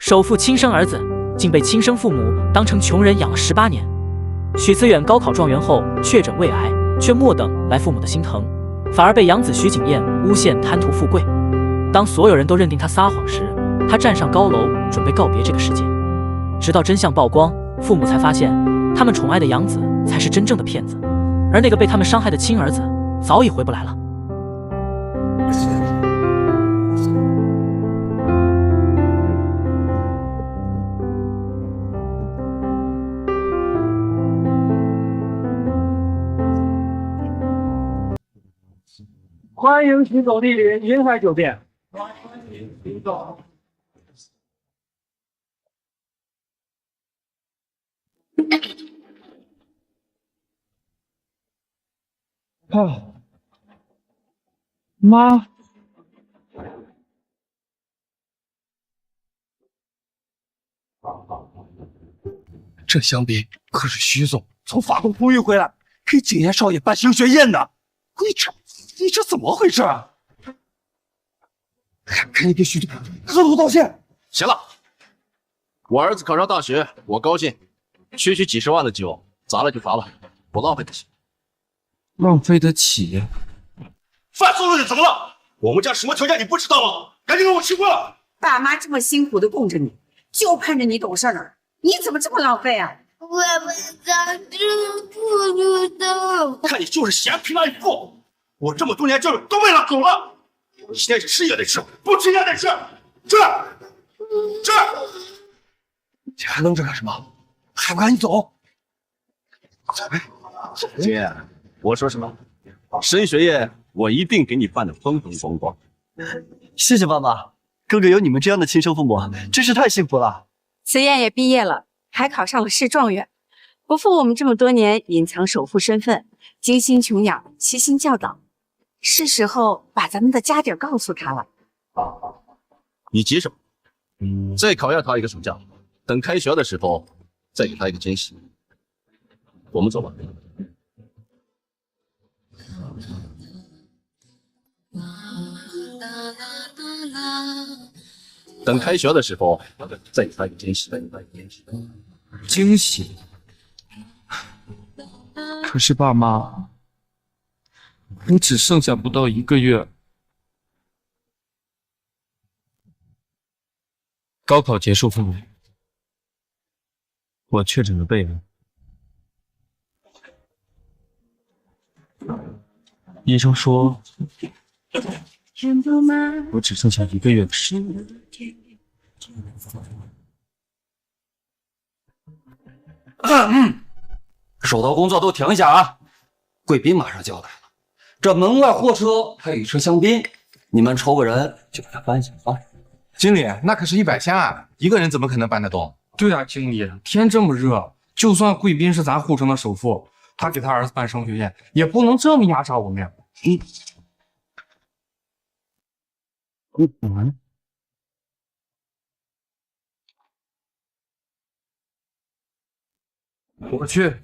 首富亲生儿子竟被亲生父母当成穷人养了18年。许慈远高考状元后确诊胃癌，却莫等来父母的心疼，反而被养子许景彦诬陷贪图富贵。当所有人都认定他撒谎时，他站上高楼准备告别这个世界。直到真相曝光，父母才发现他们宠爱的养子才是真正的骗子，而那个被他们伤害的亲儿子早已回不来了。欢迎徐总莅临银海酒店。欢迎徐总。妈，这香槟可是徐总从法国空运回来，给景琰少爷办升学宴的。你这怎么回事啊？赶紧给徐总磕头道歉。行了，我儿子考上大学，我高兴，区区几十万的酒，砸了就砸了，不浪费得起。浪费得起？饭做的怎么了？我们家什么条件你不知道吗？赶紧给我吃饭！爸妈这么辛苦的供着你，就盼着你懂事儿，你怎么这么浪费啊？我们咋知不知道？看你就是嫌贫爱富，我这么多年教育都为了狗了。你现在是吃也得吃，不吃也得吃，吃！你还愣着干什么？还不赶紧走！景琰，我说什么？升学宴我一定给你办得风风光光。谢谢爸妈，哥哥有你们这样的亲生父母，真是太幸福了。慈燕也毕业了，还考上了市状元，不负我们这么多年隐藏首富身份，精心穷养，悉心教导。是时候把咱们的家底告诉他了。你急什么？再考验他一个暑假，等开学的时候再给他一个惊喜。我们走吧。等开学的时候再给他一个惊喜。惊喜？可是爸妈，我只剩下不到1个月。高考结束后，我确诊了肺癌。医生说，我只剩下1个月的时间。手头工作都停下啊！贵宾马上就要来了，这门外货车配一车香槟，你们抽个人就给他搬下啊！经理，那可是100箱啊，一个人怎么可能搬得动？对啊，经理，天这么热，就算贵宾是咱沪城的首富，他给他儿子办升学宴，也不能这么压榨我们呀。我去。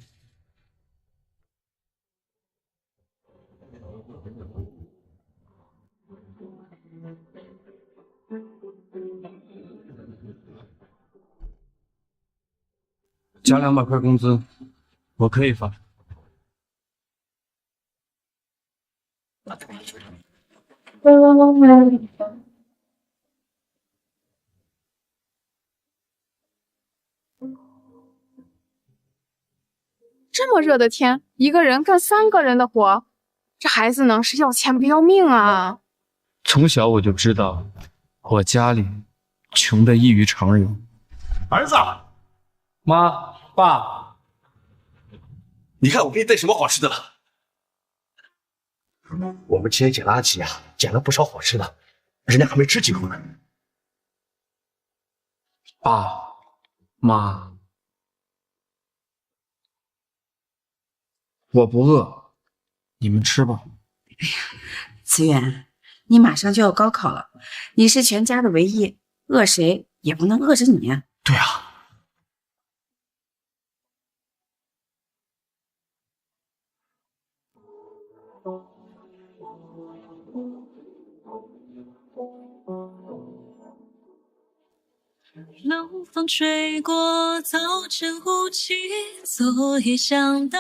加200块工资，我可以发。这么热的天，一个人干3个人的活，这孩子能是要钱不要命啊！从小我就知道，我家里穷得异于常人。儿子，妈，爸，你看我给你带什么好吃的了？我们今天捡垃圾啊，捡了不少好吃的，人家还没吃几口呢。爸妈，我不饿，你们吃吧。慈源，你马上就要高考了，你是全家的唯一，饿谁也不能饿着你呀。对啊。冷风吹过，早晨雾气，昨夜想到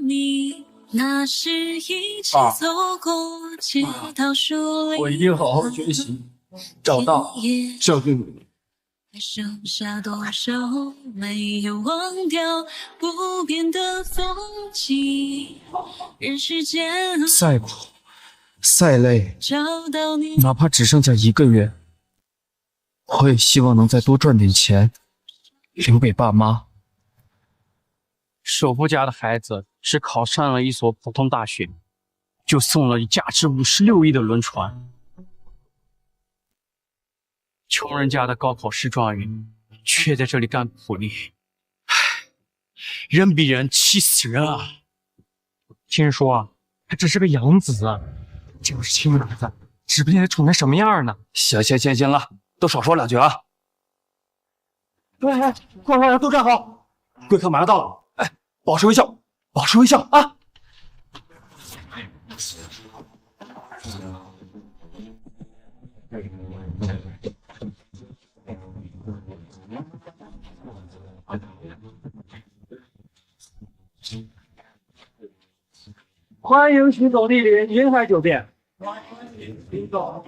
你，那时一起走过街道树林。我一定好好学习，找到这个你。还剩下多少没有忘掉不变的风景？人世间再苦再累，找到你，哪怕只剩下1个月，我也希望能再多赚点钱，留给爸妈。首富家的孩子只考上了一所普通大学，就送了价值56亿的轮船。穷人家的高考试状元却在这里干苦力，唉，人比人气死人啊！听说啊，他只是个养子啊，这要是亲儿子，指不定得宠成什么样呢。行了，都少说2句啊！哎，快，都站好，贵客马上到了。哎，保持微笑，保持微笑啊！欢迎徐总莅临云海酒店。欢迎徐总。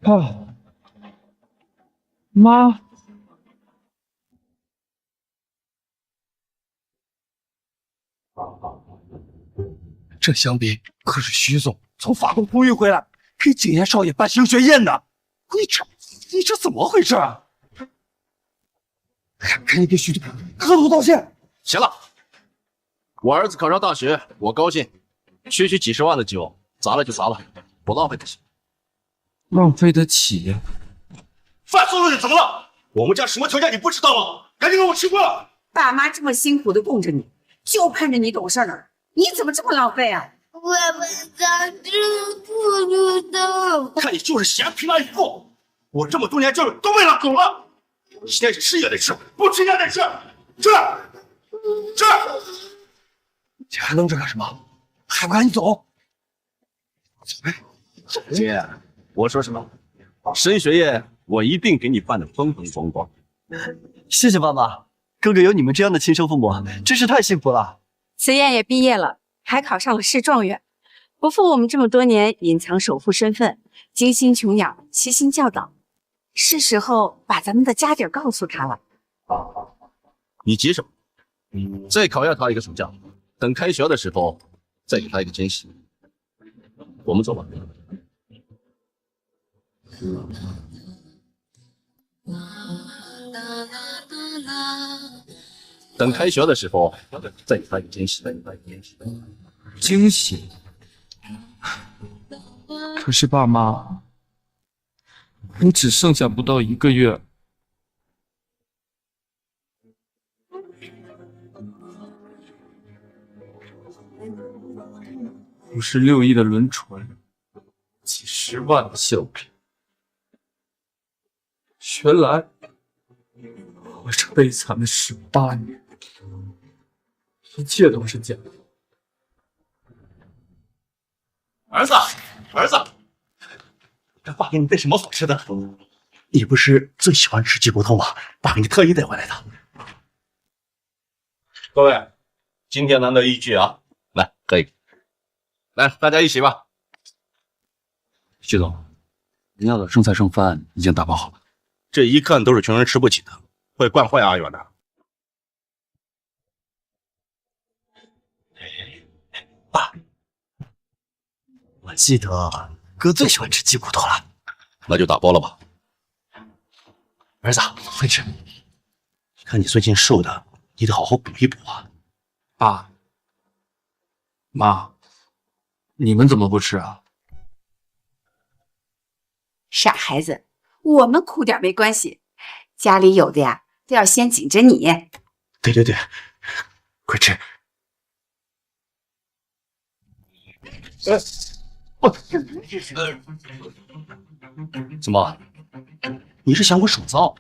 啊，妈，这香槟可是徐总从法国空运回来，给景言少爷办升学宴的。你这怎么回事啊？赶紧给徐总磕头道歉。行了，我儿子考上大学，我高兴，区区几十万的酒，砸了就砸了，不浪费得起。浪费得起？饭送了你怎么了？我们家什么条件你不知道吗？赶紧给我吃饭！爸妈这么辛苦的供着你，就盼着你懂事呢，你怎么这么浪费啊？我们咋知不知道？看你就是嫌贫爱富，我这么多年就是都为了狗了。现在是吃也得吃，不吃也得吃，吃。你还愣着干什么？还不赶紧走！姐，我说什么？升学宴我一定给你办得风风光光。谢谢爸妈，哥哥有你们这样的亲生父母，真是太幸福了。慈燕也毕业了，还考上了市状元，不负我们这么多年隐藏首富身份，精心穷养，悉心教导，是时候把咱们的家底告诉他了。你急什么？再考验他一个暑假，等开学的时候再给他一个惊喜。我们走吧。等开学的时候再给他一个惊喜。惊喜？可是爸妈，你只剩下不到1个月。56亿的轮船，几10万的小品，原来我这悲惨的18年，一切都是假的。儿子，这爸给你备什么好吃的？你不是最喜欢吃鸡骨头吗？爸给你特意带回来的。各位，今天难得一聚啊，来喝一个。来，大家一起吧。徐总，您要的剩菜剩饭已经打包好了。这一看都是穷人吃不起的，会惯坏阿远的。爸，我记得哥最喜欢吃鸡骨头了。那就打包了吧。儿子，快吃。看你最近瘦的，你得好好补一补啊。爸妈，你们怎么不吃啊？傻孩子，我们苦点没关系，家里有的呀都要先紧着你。对，快吃。怎么？你是想我手糟？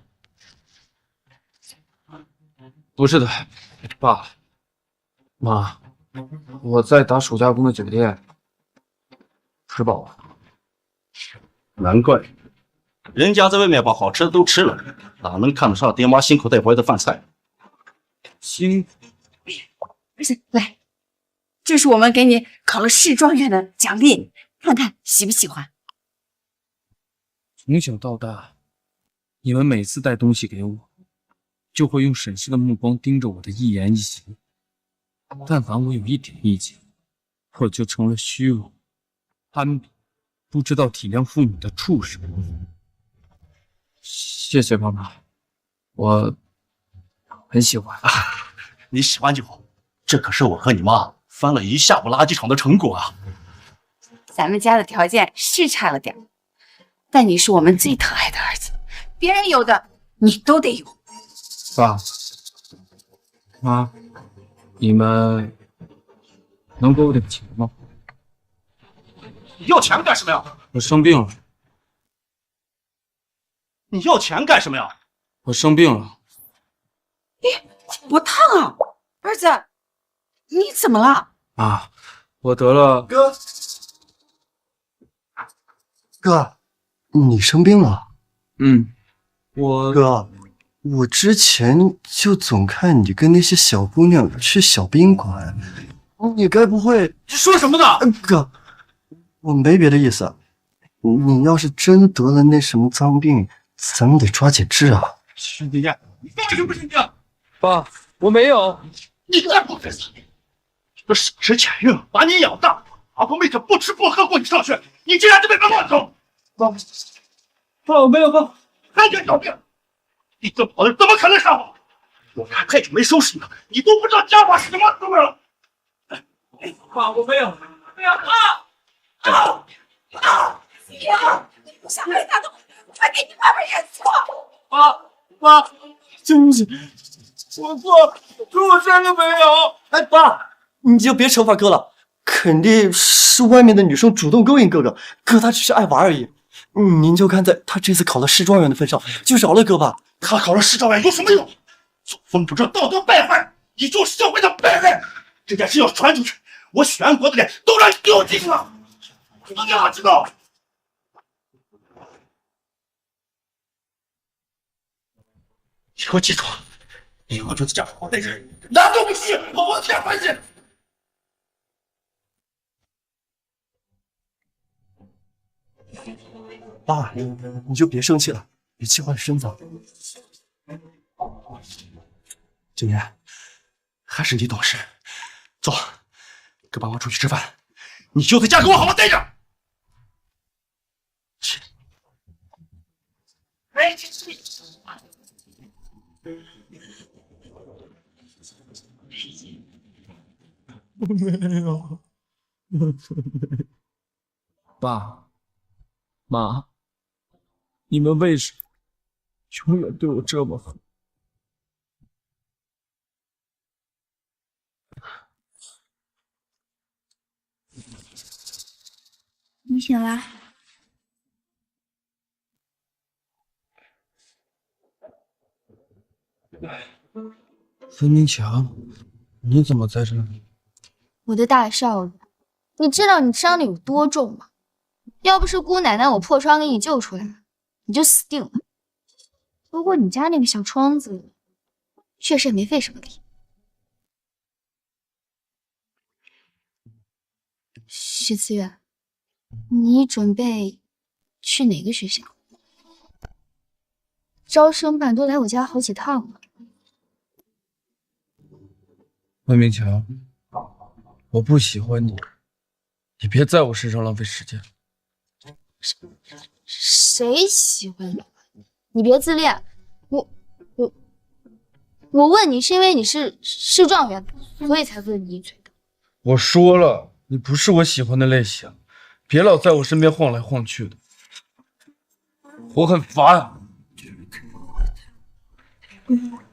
不是的，爸妈，我在打暑假工的酒店吃饱了。难怪，人家在外面把好吃的都吃了，哪能看得上爹妈辛苦带回来的饭菜？辛苦。儿子，来，这是我们给你考了市状元的奖励，看看喜不喜欢。从小到大，你们每次带东西给我，就会用审视的目光盯着我的一言一行。但凡我有一点意见，我就成了虚荣、攀比、不知道体谅父母的畜生。谢谢爸妈，我很喜欢。你喜欢就好，这可是我和你妈翻了一下午垃圾场的成果啊！咱们家的条件是差了点，但你是我们最疼爱的儿子，别人有的你都得有。爸妈，你们能给我点钱吗？你要钱干什么呀？我生病了。你要钱干什么呀？我生病了。不烫啊，儿子，你怎么了？啊，我得了。哥，你生病了？哥，我之前就总看你跟那些小姑娘去小宾馆，你该不会……你说什么呢？哥，我没别的意思。你要是真得了那什么脏病，咱们得抓紧治啊！兄弟，你放什么兄弟？爸，我没有。你再不该死！这省吃俭用把你养大，阿公妹子不吃不喝供你上学，你竟然这么乱走！爸，我没有爸，还敢小病！你这跑的怎么可能上网？我看太久没收拾你了，你都不知道家法是什么滋味了。爸，我没有。你不想为他的，快给你爸爸认错！妈，对不起，我错了，可我真的没有。哎，爸，你就别惩罚哥了，肯定是外面的女生主动勾引哥哥，哥他只是爱玩而已。您就看在他这次考了市状元的份上，就饶了哥吧。他考了市状元有什么用？作风不正，道德败坏，你就是社会的败类。这件事要传出去，我全国的脸都让你丢尽了。一定要知道。你给我记住，以后就这样好好待人，哪都不许和我扯关系。爸，你就别生气了，别气坏了身子。景言，还是你懂事。走，跟爸妈出去吃饭，你就在家给我好好待着。哎，我没有，爸妈，你们为什么永远对我这么狠？你醒了？孙明强，你怎么在这里？我的大少爷，你知道你伤的有多重吗？要不是姑奶奶我破窗给你救出来了，你就死定了。不过你家那个小窗子，确实也没费什么力。许思远，你准备去哪个学校？招生办都来我家好几趟了。孙明强，我不喜欢你，你别在我身上浪费时间。谁喜欢你？你别自恋。我问你是因为你是市状元，所以才问你一嘴的。我说了，你不是我喜欢的类型，别老在我身边晃来晃去的，我很烦。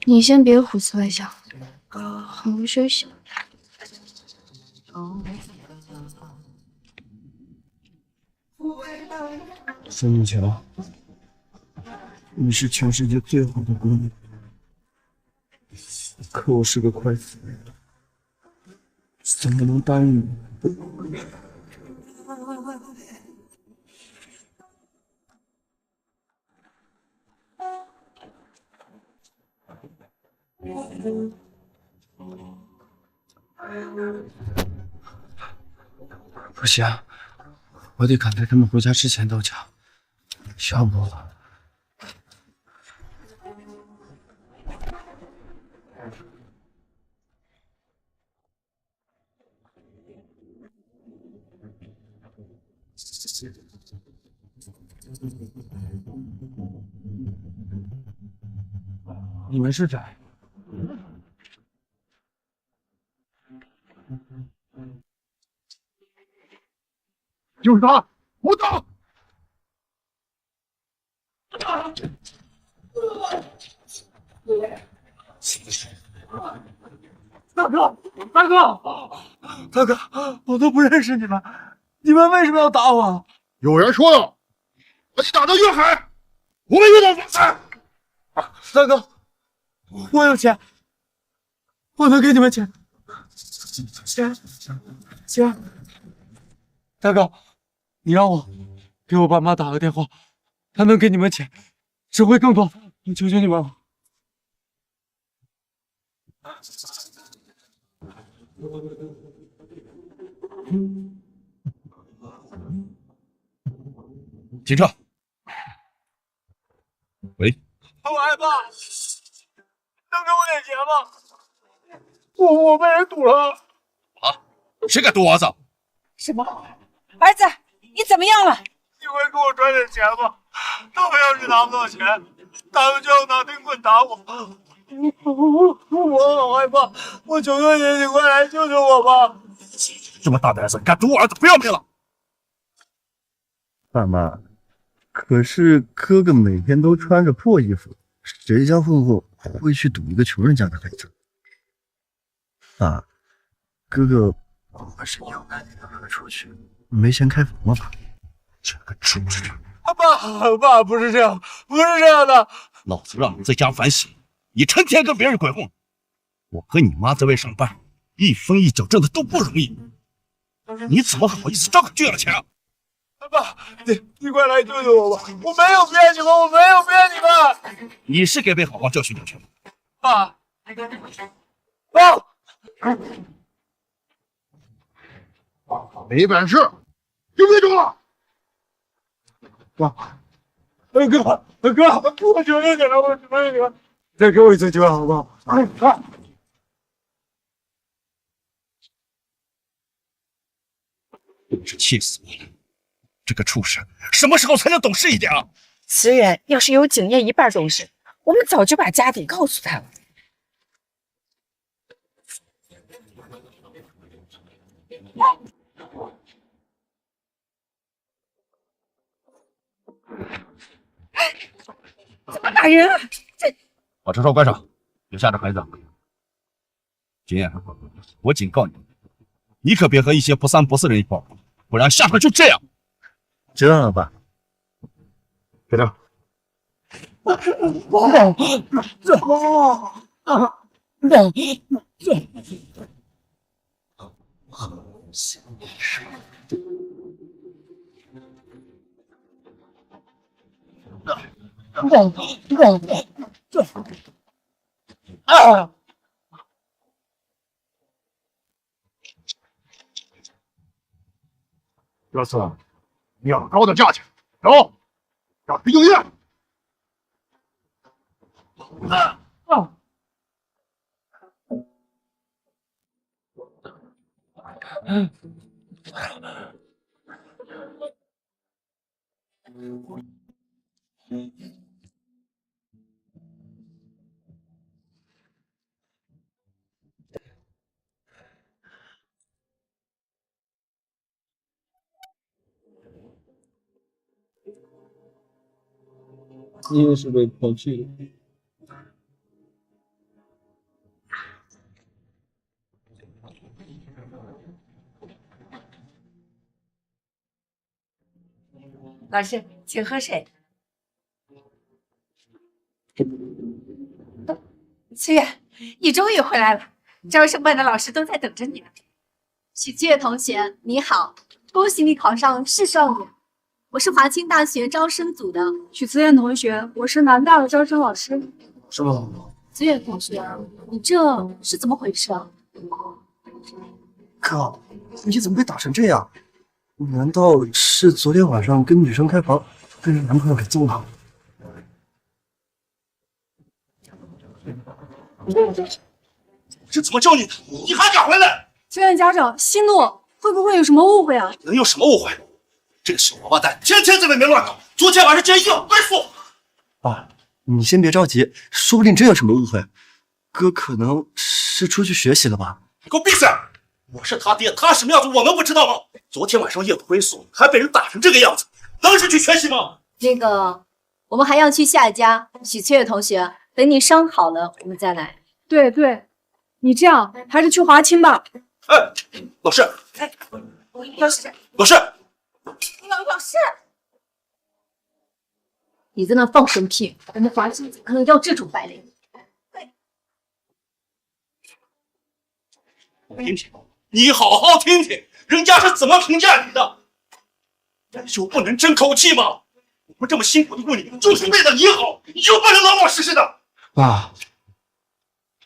你先别胡思乱想，好好休息。孙明强，你是全世界最好的姑娘，可我是个快死人。怎么能答应你？不行，我得赶在他们回家之前到家，要不……你们是谁？就是他，我打！大哥，大哥，大哥，我都不认识你们，你们为什么要打我？有人说了，把你打到月海，我们约到发财。大哥，我有钱，我能给你们钱。钱，大哥，你让我给我爸妈打个电话，他能给你们钱，只会更多，我求求你们了。停车！喂，我害怕，能给我点钱吗？我被人堵了。啊？谁敢堵儿子？什么？儿子，你怎么样了？你会给我转点钱吗？他们要是拿不到钱，他们就要拿冰棍打我。我好害怕，我求求你，你快来救救我吧！这么大胆子，敢堵我儿子，不要命了？爸妈，可是哥哥每天都穿着破衣服，谁家混混会去堵一个穷人家的孩子？爸，哥哥不是有难你拿出去，没钱开房了吧？这个畜生！爸，不是这样，不是这样的。老子让你在家反省，你成天跟别人鬼混。我和你妈在外上班，一分一角挣的都不容易，你怎么好意思张口就要钱？爸，你快来救救我吧！我没有骗你们，我没有骗你们。你是该被好好教训教训。爸，没本事就别装了。哥，我求求你了，我求求你了，再给我一次机会好不好？真是气死我了！这个畜生什么时候才能懂事一点啊？慈远要是有景烨一半懂事，我们早就把家底告诉他了。怎么打人啊？把车窗关上，别吓着孩子。景烨，我警告你，你可别和一些不三不四人一块，不然下场就这样。知道了，爸。别动。这次你要高的价钱，走，让他应验。你也是被抛弃的。老师，请喝水。思远，你终于回来了，招生办的老师都在等着你呢。许七月同学，你好，恭喜你考上市状元。我是华清大学招生组的。许思燕同学，我是南大的招生老师。是吗？子远同学，你这是怎么回事啊？哥，你怎么会打成这样？难道是昨天晚上跟女生开房，被人男朋友给揍了？这怎么教你的？你还敢回来？思燕家长息怒，会不会有什么误会啊？能有什么误会？这个小王八蛋天天在外面乱搞，昨天晚上竟然一回复。爸，你先别着急，说不定真有什么误会。哥可能是出去学习了吧？你给我闭嘴！我是他爹，他什么样子我能不知道吗？昨天晚上夜不归宿，还被人打成这个样子，能是去学习吗？那个，我们还要去下家。许七月同学，等你伤好了，我们再来。对对，你这样还是去华清吧。哎，老师，哎，老师，老师，老师，你在那放生屁！我们华清怎么可能要这种败类？听听，你好好听听，人家是怎么评价你的？难就不能争口气吗？我们这么辛苦的雇你，就是为了你好，你就不能老老实实的？爸，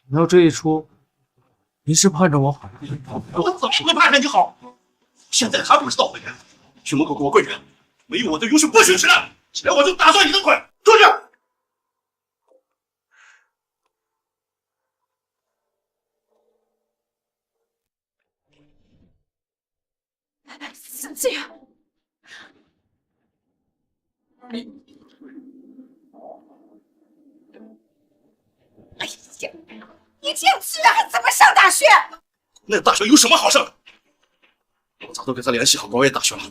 你要这一出，您是盼着我好？我怎么会盼着你好？现在还不知道回来？去门口给我跪着！没有我的允许不许吃的，起来我就打断你的腿！出去！子远，哎呀，你这样子还怎么上大学？那大学有什么好上的？我早都跟他联系好国外大学了。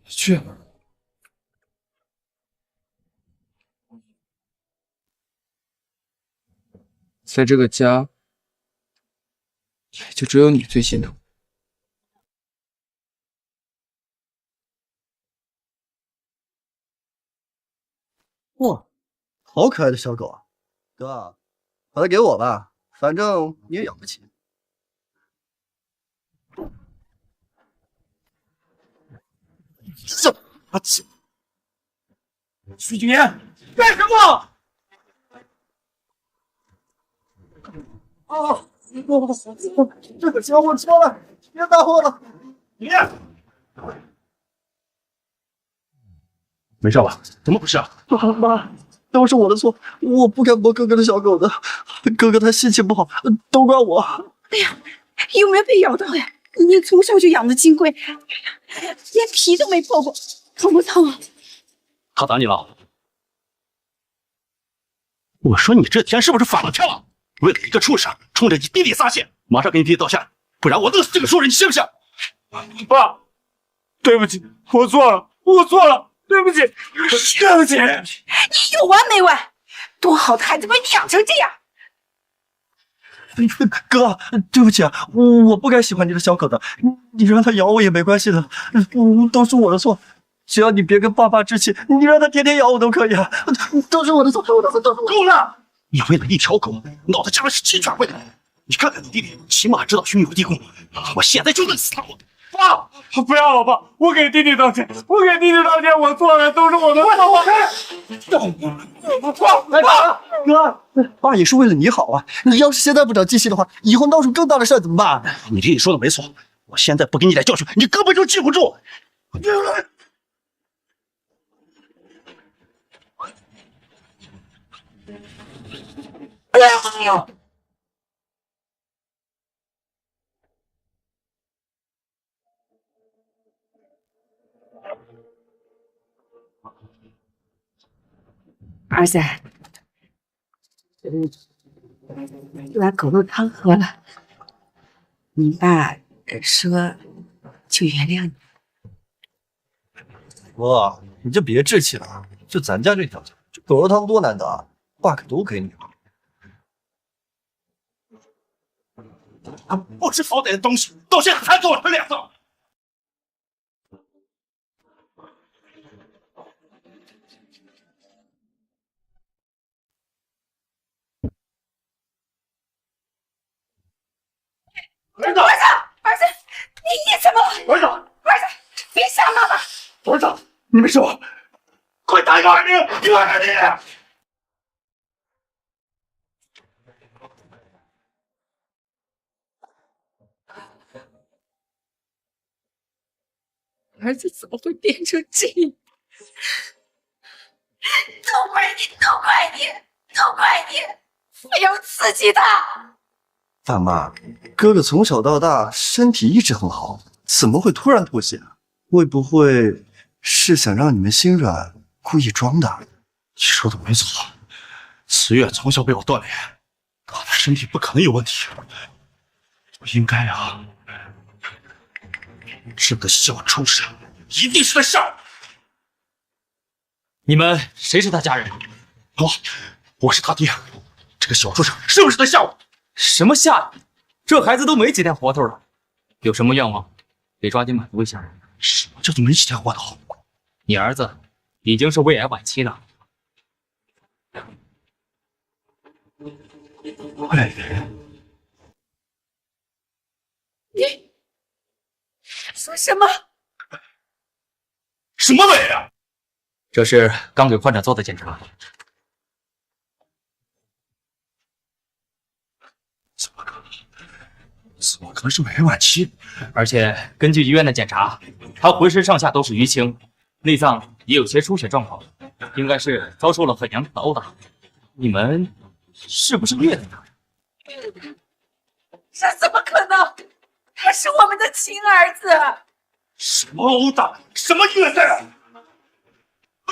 去。在这个家，也就只有你最心疼。哇，好可爱的小狗啊！哥，把它给我吧，反正你也养不起。徐景言，干什么？啊！这个家伙错了，别打我了！你没事吧？怎么回事啊？妈，都是我的错，我不该摸哥哥的小狗的。哥哥他心情不好，都怪我。哎呀，有没有被咬到呀？你从小就养的金龟，连皮都没破过，疼不疼啊？他打你了？我说你这天是不是反了天了？为了一个畜生，冲着你弟弟撒线，马上给你弟弟道歉，不然我弄死这个畜生，你信不信？爸，对不起，我错了，我错了，对不起，对不起。你有完没完？多好的孩子被你养成这样！哥，对不起啊，我不该喜欢你的小狗的，你让它咬我也没关系的，都是我的错。只要你别跟爸爸置气，你让它天天咬我都可以啊，都是我的错，都是我的错。够了！你为了一条狗，脑袋加了17圈回来。你看看你弟弟，起码知道兄友弟共，我现在就弄死他！爸，不要了，爸，我给弟弟道歉，我给弟弟道歉，我错了，都是我的错。爸，哥，爸也是为了你好啊！你要是现在不长记性的话，以后闹出更大的事怎么办？你弟弟说的没错，我现在不给你点教训，你根本就记不住。哎呀！儿子，这碗狗肉汤喝了，你爸说就原谅你。哥，你就别置气了，就咱家这条件，这狗肉汤多难得啊，爸可都给你了。不知好歹的东西，到现在还给我推脸子！儿子，你怎么了？儿子，别吓妈妈！儿子，你没事吧？快打120，120！儿子怎么会变成这样？都怪你，都怪你，都怪你！非要刺激他。大妈，哥哥从小到大身体一直很好，怎么会突然吐血？会不会是想让你们心软，故意装的？你说的没错，思月从小被我锻炼，她的身体不可能有问题。我应该是个小畜生，一定是在吓我。你们谁是他家人？我是他爹。这个小畜生是不是在吓我？什么吓你？这孩子都没几天活头了，有什么愿望，得抓紧满足一下。什么叫做没几天活头？你儿子已经是胃癌晚期了。你说什么？什么胃啊？这是刚给患者做的检查。怎么可能是胃癌晚期？而且根据医院的检查，他浑身上下都是淤青，内脏也有些出血状况，应该是遭受了很严重的殴打。你们是不是虐待他？这怎么可能？他是我们的亲儿子。什么殴打？什么虐待？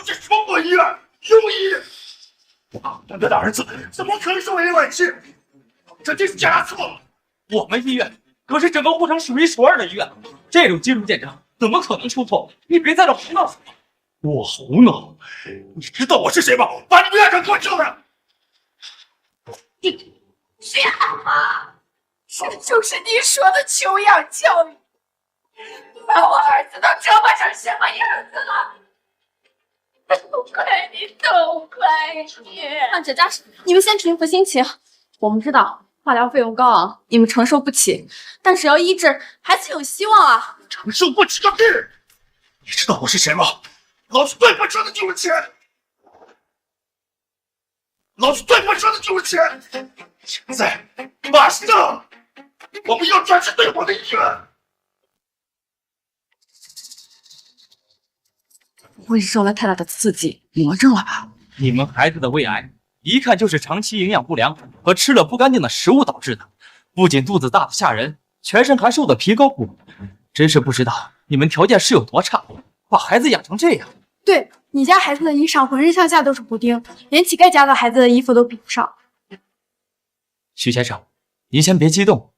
这什么鬼医院？庸医！我的儿子怎么可能是胃癌晚期？这真是检查错了。我们医院可是整个护城数1数2的医院，这种基础检查怎么可能出错？你别在这胡闹什么！我胡闹？你知道我是谁吗？把你们院长给我叫来！你这样吗？这就是你说的穷养教育，把我儿子都折磨成什么样子了？都怪你，都怪你！患者家属，你们先平复心情。我们知道化疗费用高昂，你们承受不起，但只要医治，还是有希望啊！承受不起个屁！你知道我是谁吗？老子最不缺的就是钱！老子最不缺的就是钱！现在，马上，我们要转至对我的医院！不会是受了太大的刺激，魔怔了吧？你们孩子的胃癌一看就是长期营养不良和吃了不干净的食物导致的，不仅肚子大的吓人，全身还瘦得皮高骨。真是不知道你们条件是有多差，把孩子养成这样。对，你家孩子的衣裳浑身上下都是补丁，连乞丐家的孩子的衣服都比不上。徐先生，您先别激动，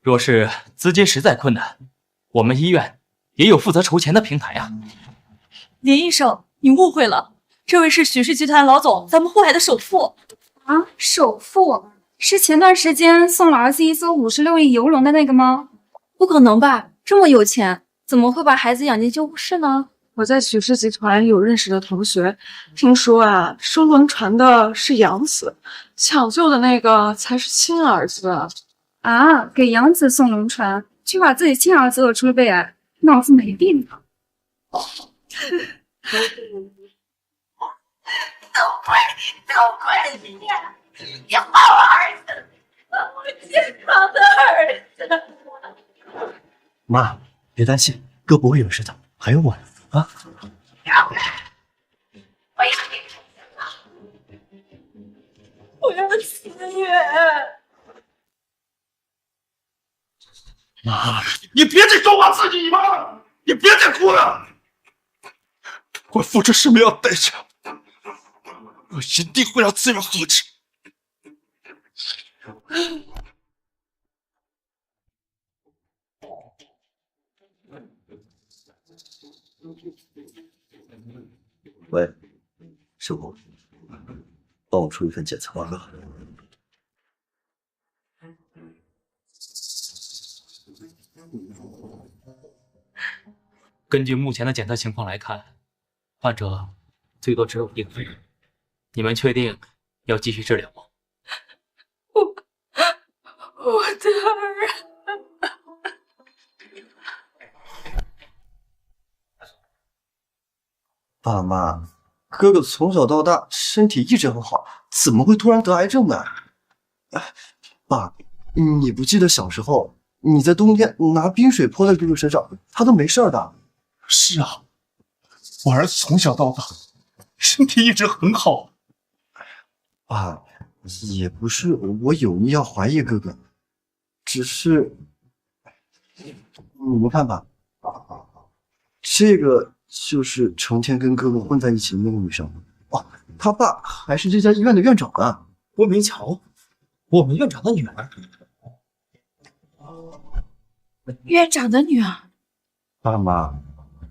若是资金实在困难，我们医院也有负责筹钱的平台啊。林医生，你误会了，这位是许氏集团老总，咱们沪海的首富。啊，首富是前段时间送了儿子一艘56亿游轮的那个吗？不可能吧，这么有钱，怎么会把孩子养进救护室呢？我在许氏集团有认识的同学，听说啊，收轮船的是养子，抢救的那个才是亲儿子。啊，给养子送轮船，却把自己亲儿子讹出了胃癌，脑子没病啊！都怪你，都怪你！你好儿子，我健康的儿子。妈，别担心，哥不会有事的，还有我呢啊！我要你，我要思月。妈，你别再说话刺激你妈了，你别再哭了。我付出什么样的代价，我一定会让资源获知。喂，师傅，帮我出一份检测报告。根据目前的检测情况来看，患者最多只有1个肺。你们确定要继续治疗吗？我的儿。爸妈，哥哥从小到大身体一直很好，怎么会突然得癌症呢？哎，爸，你不记得小时候你在冬天拿冰水泼在哥哥身上，他都没事的。是啊，我儿子从小到大身体一直很好。爸，也不是我有意要怀疑哥哥，只是你们看吧，这个就是成天跟哥哥混在一起的那个女生。哦，他爸还是这家医院的院长呢。郭明桥，我们院长的女儿。院长的女儿。爸妈，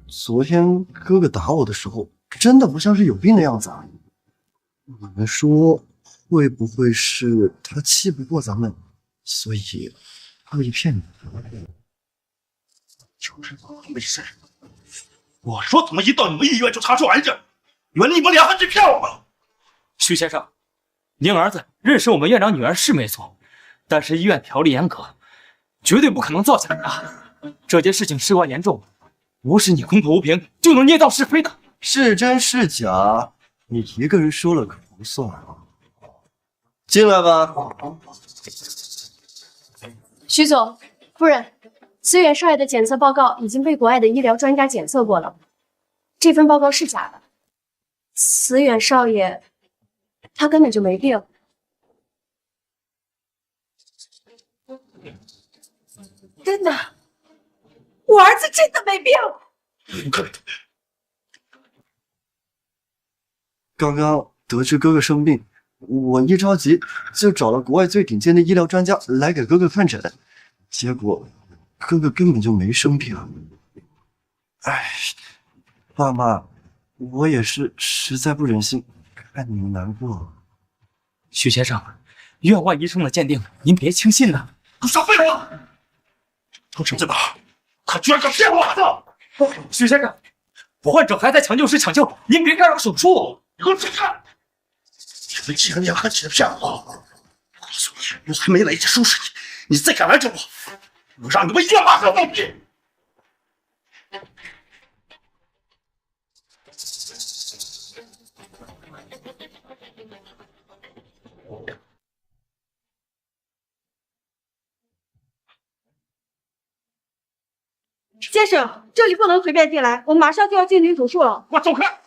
昨天哥哥打我的时候，真的不像是有病的样子啊。你们说会不会是他气不过咱们，所以故意骗你？就知道没事。我说怎么一到你们医院就查出癌症？原来你们俩还是骗我们！徐先生，您儿子认识我们院长女儿是没错，但是医院条例严格，绝对不可能造假的。这件事情事关严重，不是你空口无凭就能捏造是非的。是真是假，你一个人说了可不算。进来吧。徐总，夫人，思远少爷的检测报告已经被国外的医疗专家检测过了，这份报告是假的。思远少爷，他根本就没病。真的，我儿子真的没病。刚刚得知哥哥生病，我一着急就找了国外最顶尖的医疗专家来给哥哥看诊，结果哥哥根本就没生病。哎，爸妈，我也是实在不忍心看你们难过。徐先生，院外医生的鉴定您别轻信呐。都少废话！都证在哪儿？他居然敢骗我儿子！徐先生，患者还在抢救室抢救，您别干扰手术。你给我站开！你们既然两个起的骗我，我告诉你，我还没来得及收拾你，你再敢拦着我，我让你们医院马上倒闭！先生，这里不能随便进来，我们马上就要进行手术了。给我走开！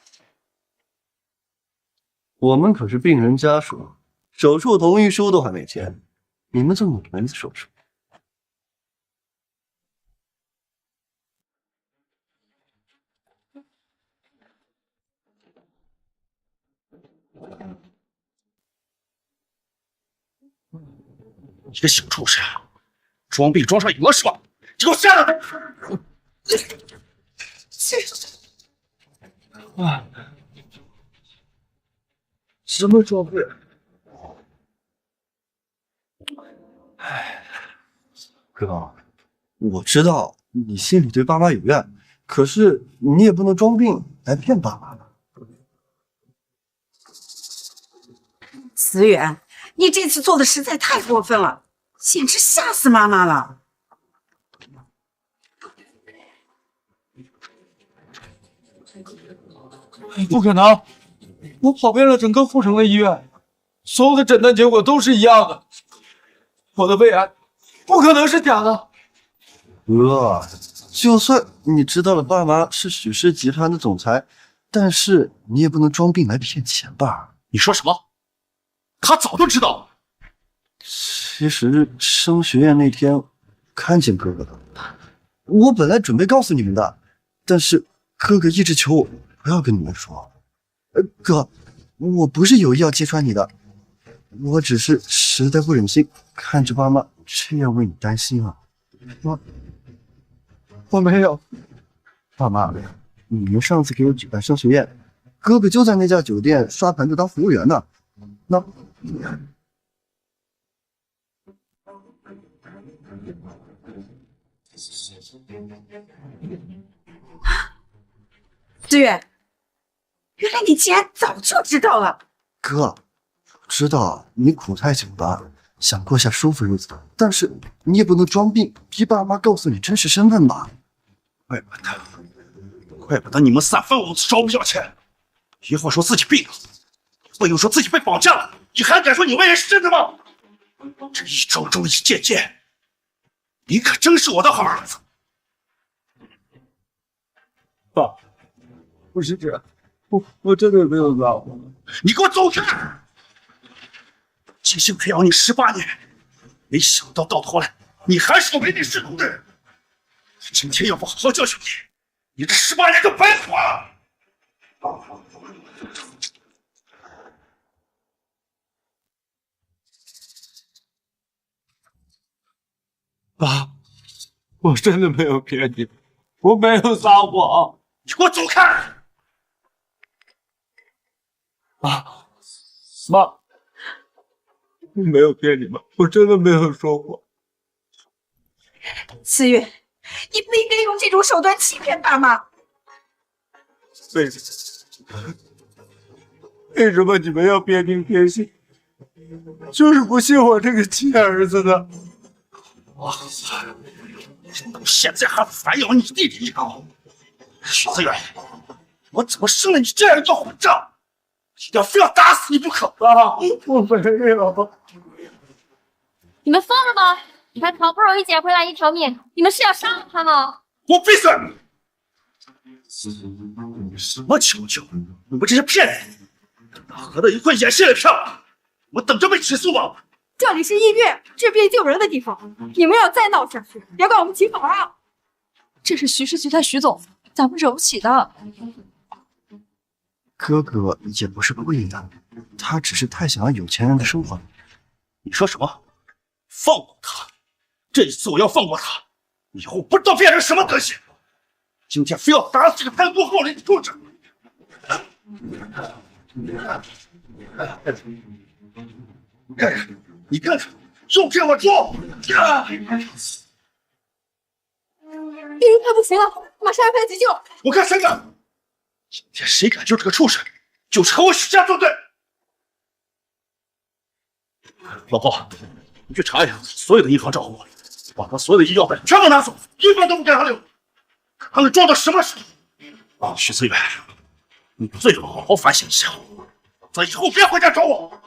我们可是病人家属，手术同意书都还没签，你们做你们的手术。你个小畜生，装病装上瘾了是吧？你给我下来！啊！什么装病？哎，哥，我知道你心里对爸妈有怨，可是你也不能装病来骗爸妈吧？思远，你这次做的实在太过分了，简直吓死妈妈了。不可能！我跑遍了整个阜城的医院，所有的诊断结果都是一样的。我的胃癌不可能是假的。哥，就算你知道了爸妈是许氏集团的总裁，但是你也不能装病来骗钱吧？你说什么？他早就知道。其实升学院那天看见哥哥了，我本来准备告诉你们的，但是哥哥一直求我不要跟你们说。哥，我不是有意要揭穿你的，我只是实在不忍心看着爸妈这样为你担心啊。我没有。爸妈，你们上次给我举办升学宴，哥哥就在那家酒店刷盘子当服务员呢。那思远，原来你竟然早就知道了。哥，我知道你苦太久了，想过下舒服日子，但是你也不能装病，逼爸妈告诉你真实身份吧？怪不得怪不得你们三番五次找我要钱，一会儿说自己病了，一会儿又说自己被绑架了，你还敢说你为人是真的吗？这一周周一件件，你可真是我的好儿子。爸，不是这样，我真的没有撒谎。你给我走开！精心培养你18年，没想到到头来你还是个唯利是图的人。今天要不好好教训你，你这18年就白活了。爸，我真的没有骗你，我没有撒谎。你给我走开！妈，我没有骗你们，我真的没有说谎。思月，你不应该用这种手段欺骗爸妈。为什么你们要偏听偏信？就是不信我这个亲儿子呢？我到现在还反咬你弟弟一口。许思远，我怎么生了你这样一个混账？一定要非要打死你不可！爸，我没有。你们疯了吗？才好不容易捡回来一条命，你们是要杀了他吗？给我闭嘴！什么求救？你们这是骗人！大河的一块演戏的票，我等着被起诉吧！这里是医院，治病救人的地方，你们要再闹下去，别怪我们起法啊！这是徐氏集团徐总，咱们惹不起的。哥哥也不是故意的，他只是太想要有钱人的生活。你说什么？放过他！这一次我要放过他，以后不知道变成什么德行。今天非要打死这个贪官好利的畜生！你看看，就这么做！病人快不行了，马上安排急救！我看谁敢！今天谁敢救这个畜生，就是和我许家作对！老婆，你去查一下所有的银行账户，把他所有的医药费全部拿走，一分都不给他留，看看装到什么时候！许思远，你最好好好反省一下，咱以后别回家找我。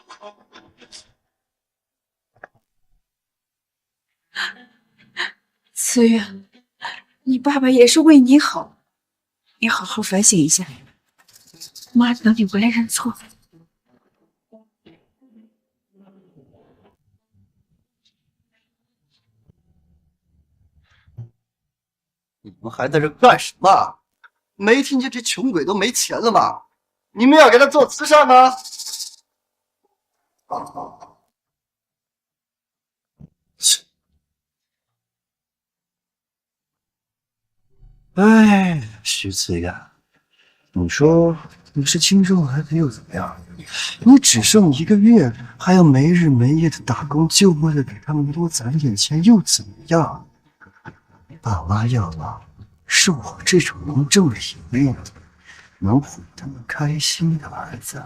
思远，你爸爸也是为你好，你好好反省一下。妈等你回来认错。你们还在这干什么？没听见这穷鬼都没钱了吗？你们要给他做慈善吗？哎，徐子雅，你说你是亲生儿子又怎么样？你只剩1个月，还要没日没夜的打工，就为了给他们多攒点钱，又怎么样？爸妈要的是我这种能挣理念、能哄他们开心的儿子，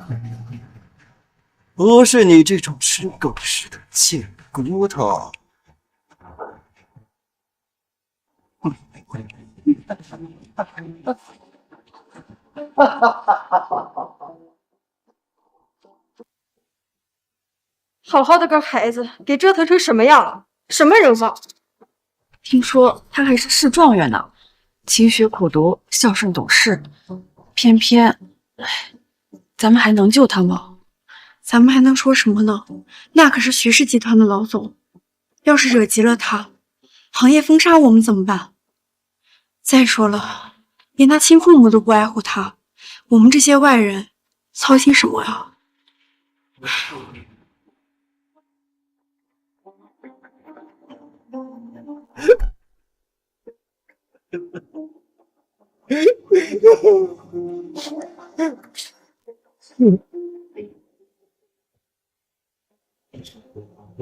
不是你这种吃狗食的贱骨头。好好的个孩子，给折腾成什么样了？什么人望？听说他还是市状元呢，勤学苦读，孝顺懂事。偏偏，咱们还能救他吗？咱们还能说什么呢？那可是徐氏集团的老总，要是惹急了他，行业封杀我们怎么办？再说了，连他亲父母都不爱护他，我们这些外人操心什么呀？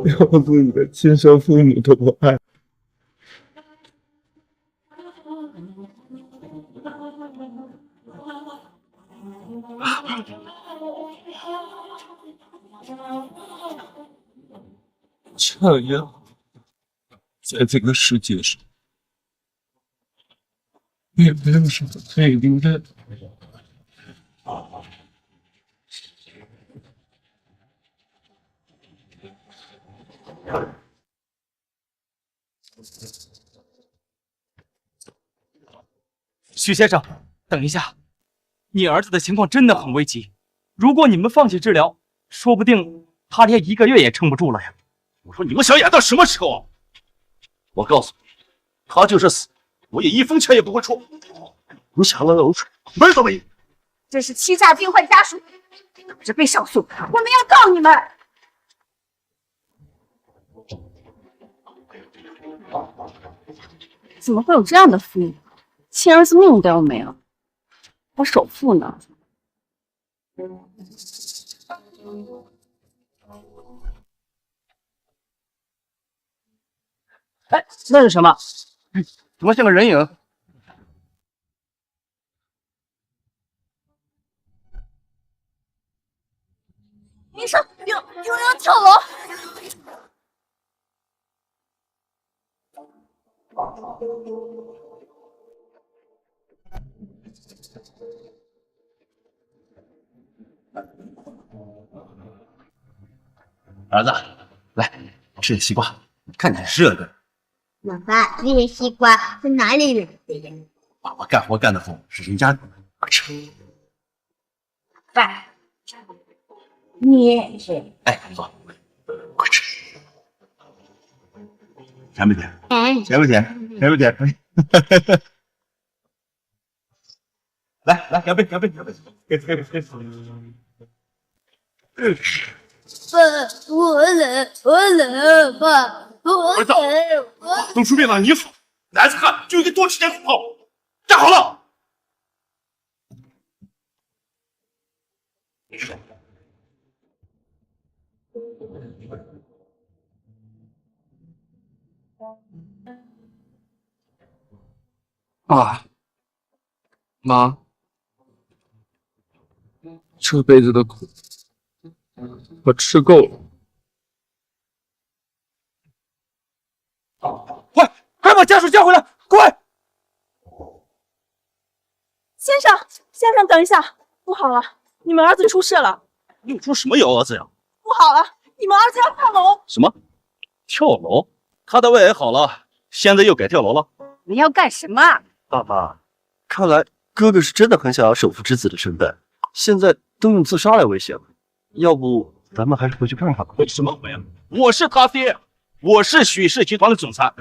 要不你的亲生父母都不爱。这样，在这个世界上，也没有什么可以留恋的。许先生，等一下，你儿子的情况真的很危急，如果你们放弃治疗，说不定他连1个月也撑不住了呀。我说你们想演到什么时候啊？我告诉你，他就是死，我也1分钱也不会出。你想来漏水，门都没有。这是欺诈病患家属，等着被上诉，我们要告你们。怎么会有这样的父母？亲儿子命都要没了，我首付呢？哎，那是什么？怎么像个人影？医生，有人跳楼！儿子，来吃点西瓜，看起来热的。老爸，这些西瓜是哪里来的呀？爸爸干活干得好，是人家的，快吃。爸，你也是。哎，坐，快吃。甜不甜？甜不甜？甜不甜？来，干杯！干杯！爸，我冷，爸，我冷。都出面了，你好，男子汉就应该多吃点苦头。站好了。爸妈，这辈子的苦我吃够了。快把家属叫回来！快！先生，等一下，不好了，你们儿子出事了！又出什么幺蛾子呀？不好了，你们儿子要跳楼！什么？跳楼？他的胃癌好了，现在又改跳楼了？你要干什么？爸妈，看来哥哥是真的很想要守父之子的身份，现在都用自杀来威胁了。要不咱们还是回去看看吧。回什么回啊？我是他爹，我是许氏集团的总裁。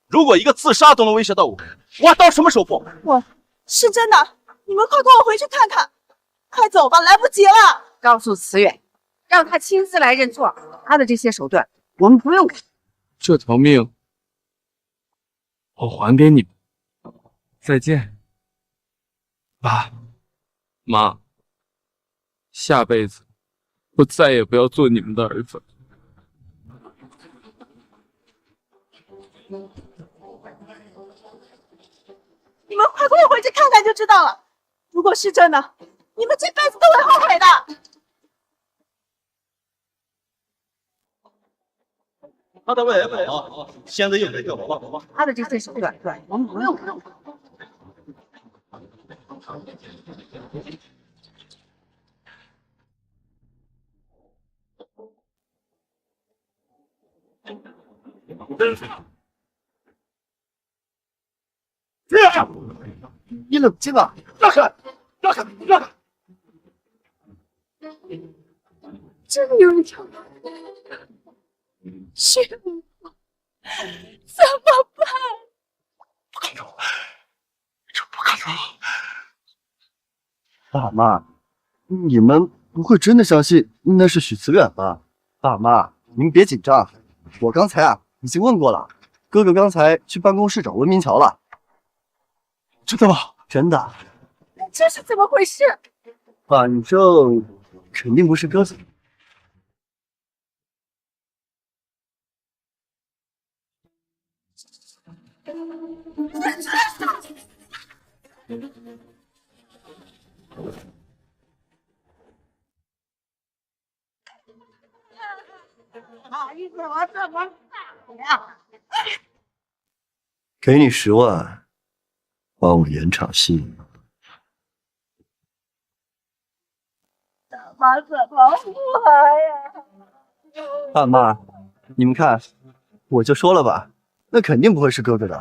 如果一个自杀都能威胁到我，我还当什么首富？我是真的，你们快跟我回去看看！快走吧，来不及了！告诉慈远，让他亲自来认错。他的这些手段，我们不用看。这条命我还给你们。再见，爸妈。下辈子我再也不要做你们的儿子。你们快跟我回去看看就知道了。如果是真的，你们这辈子都会后悔的。他的胃癌好，现在又改跳楼了。他的这些手段，我们不用看。你冷静啊！让开！真的有人跳楼，是我，怎么办？不可能，这不可能！爸妈，你们不会真的相信那是许慈远吧？爸妈，您别紧张，我刚才已经问过了，哥哥刚才去办公室找温明桥了。真的吗？真的。这是怎么回事？反正肯定不是鸽子。你怎么这么傻呀？给你10万，帮我演场戏。大妈怎么活呀？爸妈，你们看，我就说了吧，那肯定不会是哥哥的。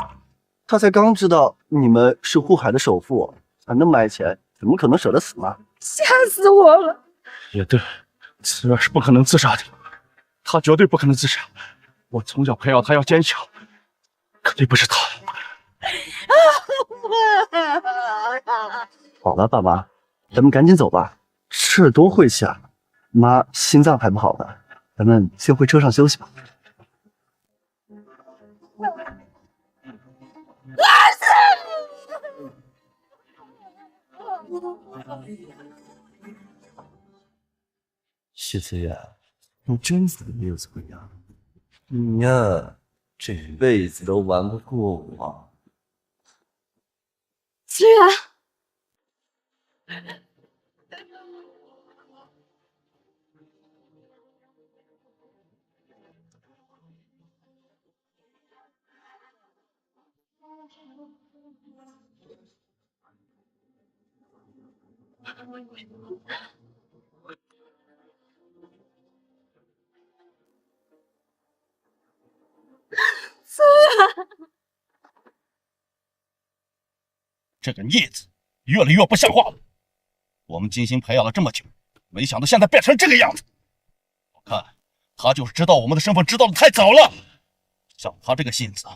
他才刚知道你们是护海的首富，那么爱钱，怎么可能舍得死呢？吓死我了！也对，慈月是不可能自杀的，他绝对不可能自杀。我从小培养他要坚强，肯定不是他。好了，爸妈，咱们赶紧走吧，这儿多晦气啊！妈心脏还不好呢，咱们先回车上休息吧。许思远，你真死的又怎么样？你呀，这辈子都玩不过我。思远，思远，这个孽子越来越不像话了。我们精心培养了这么久，没想到现在变成这个样子。我看他就是知道我们的身份，知道的太早了。像他这个性子，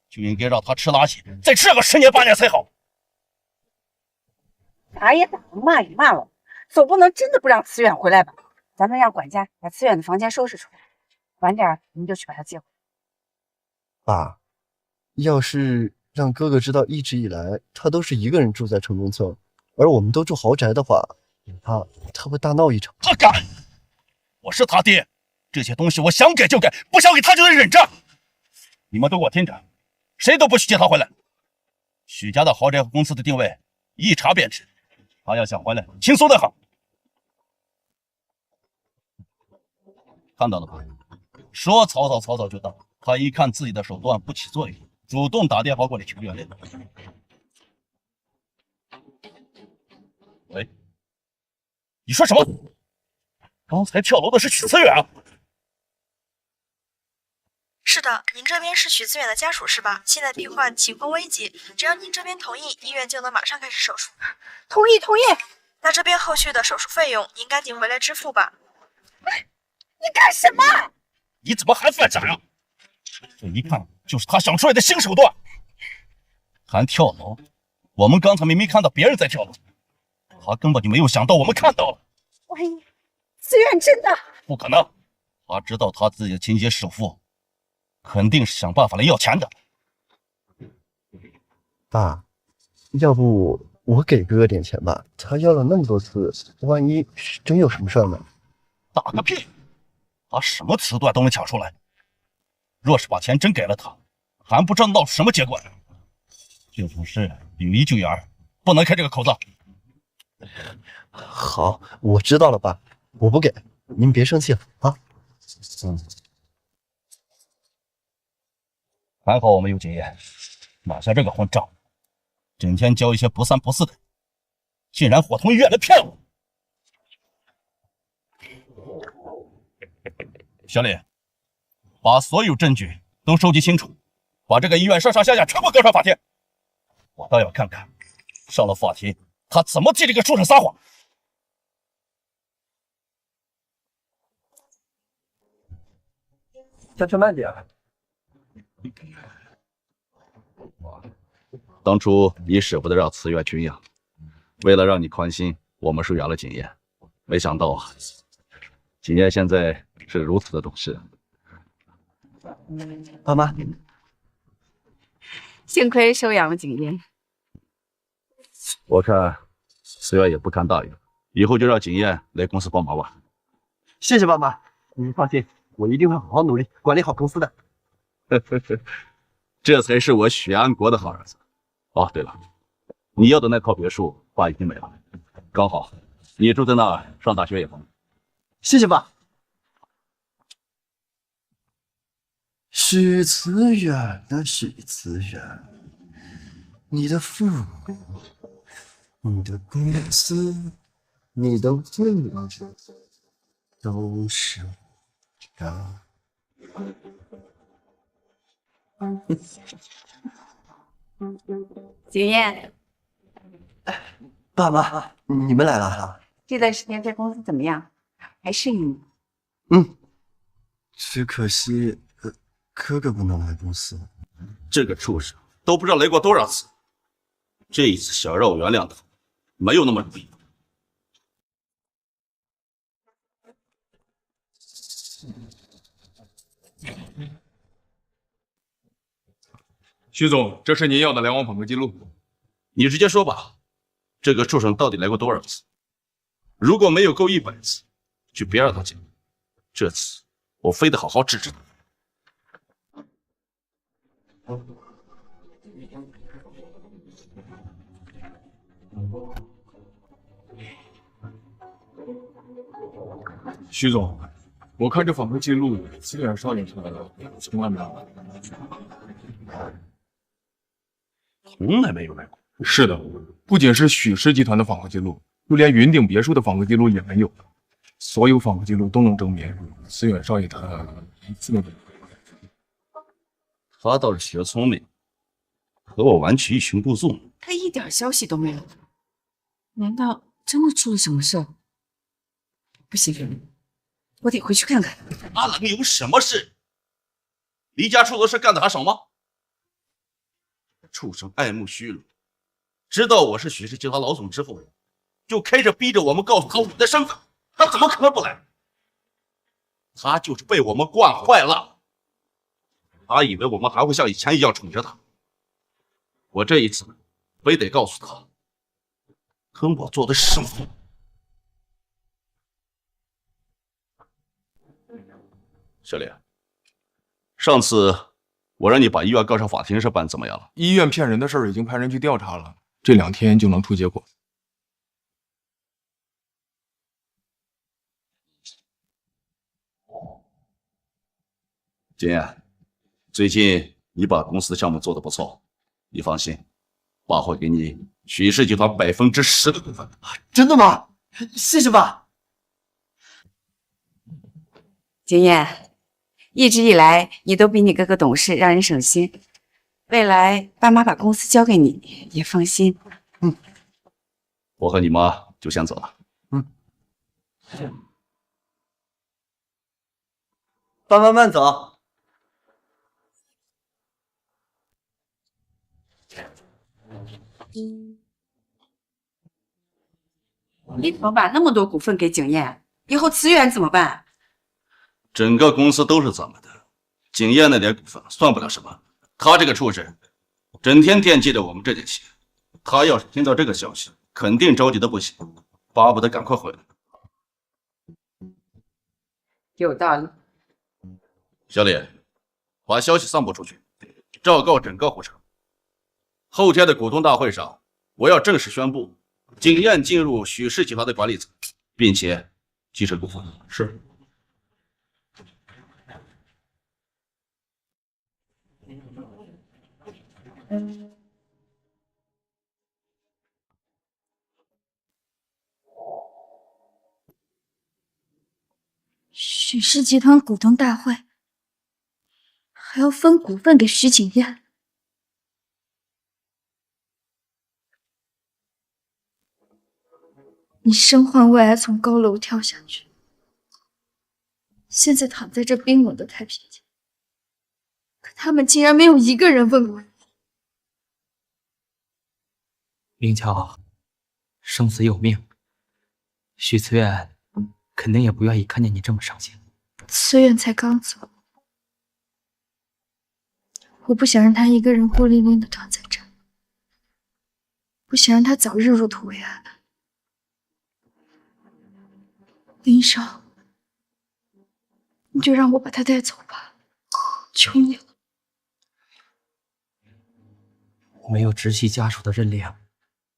就应该让他吃垃圾，再吃个10年8年才好。打也打了，骂也骂了，总不能真的不让思远回来吧？咱们让管家把思远的房间收拾出来，晚点我们就去把他接回来。爸，要是让哥哥知道一直以来他都是一个人住在城中村，而我们都住豪宅的话，他会大闹一场。他敢！我是他爹，这些东西我想给就给，不想给他就得忍着。你们都给我听着，谁都不许接他回来。许家的豪宅和公司的定位一查便知，他要想回来，轻松的很。看到了吧？说曹操，曹操就到。他一看自己的手段不起作用，主动打电话过来求援来了。喂，你说什么？刚才跳楼的是许思远啊？是的，您这边是许思远的家属是吧？现在病患情况危急，只要您这边同意，医院就能马上开始手术。同意，同意。那这边后续的手术费用您赶紧回来支付吧。你干什么？你怎么还犯傻呀？这一看就是他想出来的新手段。还跳楼？我们刚才明明看到别人在跳楼，他根本就没有想到我们看到了。万一思远真的……不可能，他知道他自己的亲姐首富，肯定是想办法来要钱的。爸，要不我给哥哥点钱吧？他要了那么多次，万一真有什么事呢？打个屁！他什么词段都能抢出来。若是把钱真给了他，还不知道闹出什么结果。这种事有一就有二，不能开这个口子。好，我知道了，爸，我不给，您别生气了啊。还好我们有经验，拿下这个混账，整天教一些不三不四的，竟然伙同医院来骗我。小李，把所有证据都收集清楚，把这个医院上上下下全部告上法庭。我倒要看看，上了法庭他怎么替这个畜生撒谎。下车慢点。当初你舍不得让慈院群养，为了让你宽心，我们收养了景砚。没想到啊，景砚现在是如此的懂事。爸妈，幸亏收养了景砚。我看慈院也不堪大用，以后就让景砚来公司帮忙吧。谢谢爸妈，您放心，我一定会好好努力，管理好公司的。这才是我许安国的好儿子。哦，对了，你要的那套别墅，爸已经买了，刚好你住在那儿上大学也方便。谢谢爸。许慈远啊，许慈远，你的父母，你的公司，你的位置，都是我的。景砚，爸妈，你们来了。这段时间在公司怎么样？还适应吗？只可惜哥哥不能来公司。这个畜生都不知道来过多少次，这一次想让我原谅他，没有那么容易。徐总，这是您要的来往访客记录。你直接说吧，这个畜生到底来过多少次？如果没有够100次，就别让他进。这次我非得好好治治他。徐总，我看这访客记录，思远少爷他从来没有来过。从来没有来过。是的，不仅是许氏集团的访客记录，就连云顶别墅的访客记录也没有。所有访客记录都能证明，思远少爷他一次都没有。他倒是学聪明，和我玩起欲擒故纵。他一点消息都没有，难道真的出了什么事？不行，我得回去看看。他能有什么事？离家出走的事干的还少吗？畜生爱慕虚荣，知道我是许氏集团老总之后，就开始逼着我们告诉他我的身份，他怎么可能不来？他就是被我们惯坏了，他以为我们还会像以前一样宠着他。我这一次非得告诉他，跟我做的是什么。小李，上次我让你把医院告上法庭的事办怎么样了？医院骗人的事儿已经派人去调查了，这2天就能出结果。金燕，最近你把公司的项目做得不错，你放心，爸会给你许氏集团10%的股份。真的吗？谢谢爸。景砚，一直以来你都比你哥哥懂事，让人省心。未来爸妈把公司交给你，也放心。我和你妈就先走了。爸妈慢走。你怎么把那么多股份给景砚？以后慈源怎么办？整个公司都是咱们的，景砚那点股份算不了什么。他这个畜生，整天惦记着我们这点钱，他要是听到这个消息，肯定着急的不行，巴不得赶快回来。有道理。小李，把消息散播出去，昭告整个湖城。后天的股东大会上，我要正式宣布景砚进入许氏集团的管理层，并且继承股份。是。许氏集团股东大会还要分股份给徐景砚，你身患胃癌从高楼跳下去，现在躺在这冰冷的太平间，可他们竟然没有一个人问过你。林乔，生死有命，许慈远肯定也不愿意看见你这么伤心。慈远才刚走，我不想让他一个人孤零零的躺在这，不想让他早日入土为安。林少，你就让我把他带走吧，求你了。没有直系家属的认领，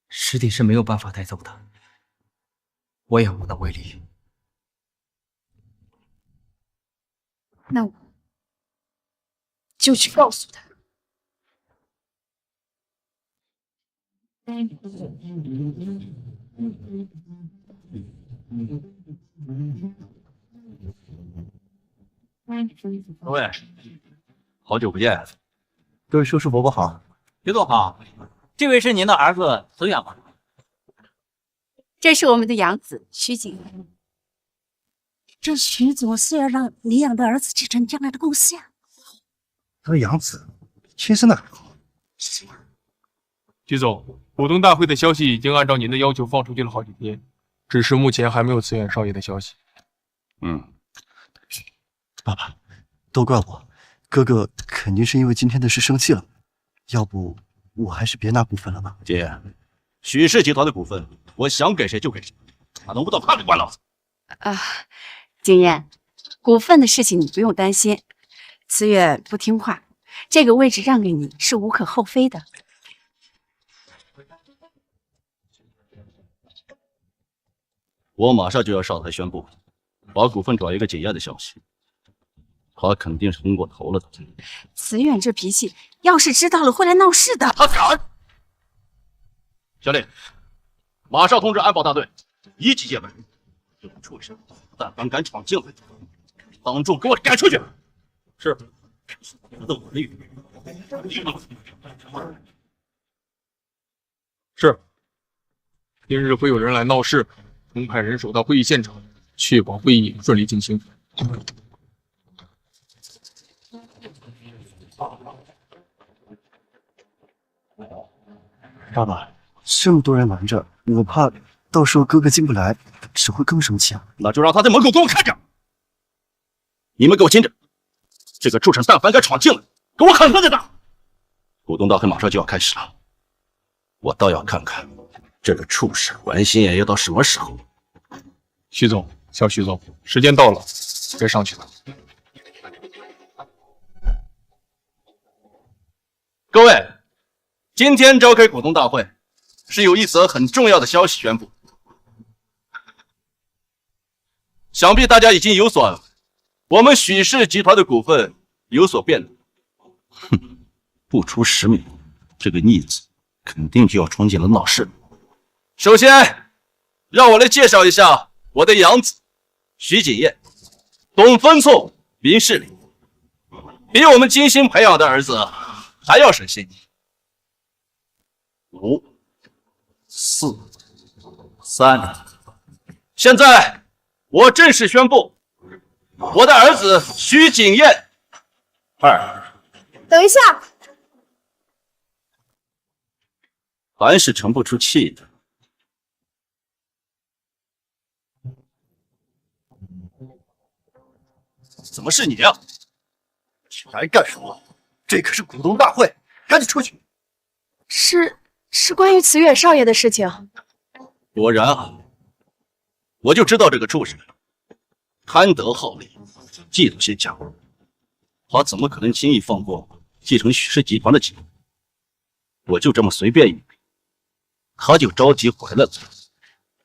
尸体是没有办法带走的，我也无能为力。那我就去告诉他。各位，好久不见。各位叔叔伯伯好。徐总好，这位是您的儿子子远吗？这是我们的养子徐景。这徐总是要让李养的儿子继承将来的公司呀。他的养子亲生的还好。徐总，股东大会的消息已经按照您的要求放出去了好几天，只是目前还没有慈远少爷的消息。爸爸，都怪我，哥哥肯定是因为今天的事生气了，要不我还是别拿股份了吧。姐，许氏集团的股份，我想给谁就给谁，哪能不到他里管老子？景燕，股份的事情你不用担心，慈远不听话，这个位置让给你是无可厚非的。我马上就要上台宣布，把股份转移给景燕的消息，他肯定是昏过头了的。慈远这脾气，要是知道了会来闹事的。他敢！小李，马上通知安保大队，一级戒备，这个畜生，但凡敢闯进来，当众给我赶出去！是。得我的语。是。今日会有人来闹事，通派人手到会议现场，确保会议顺利进行。爸爸，这么多人拦着，我怕到时候哥哥进不来，只会更生气啊。那就让他在门口给我看着。你们给我听着，这个畜生但凡敢闯进来，给我狠狠的打！股东大会马上就要开始了，我倒要看看这个畜生玩心眼要到什么时候。徐总，小徐总，时间到了，该上去了。各位，今天召开股东大会，是有一则很重要的消息宣布。想必大家已经有所耳闻，我们许氏集团的股份有所变动。哼，不出10秒，这个逆子肯定就要冲进来闹事。首先，让我来介绍一下我的养子徐锦燕，懂分寸，明事理，比我们精心培养的儿子还要省心。5、4、3，现在我正式宣布，我的儿子徐锦燕2。等一下，还是沉不出气的。怎么是你啊？你来干什么？这可是股东大会，赶紧出去！是关于慈远少爷的事情。果然啊，我就知道这个畜生贪得好利，嫉妒心强，他怎么可能轻易放过继承许氏集团的机会？我就这么随便一比，他就着急回来了。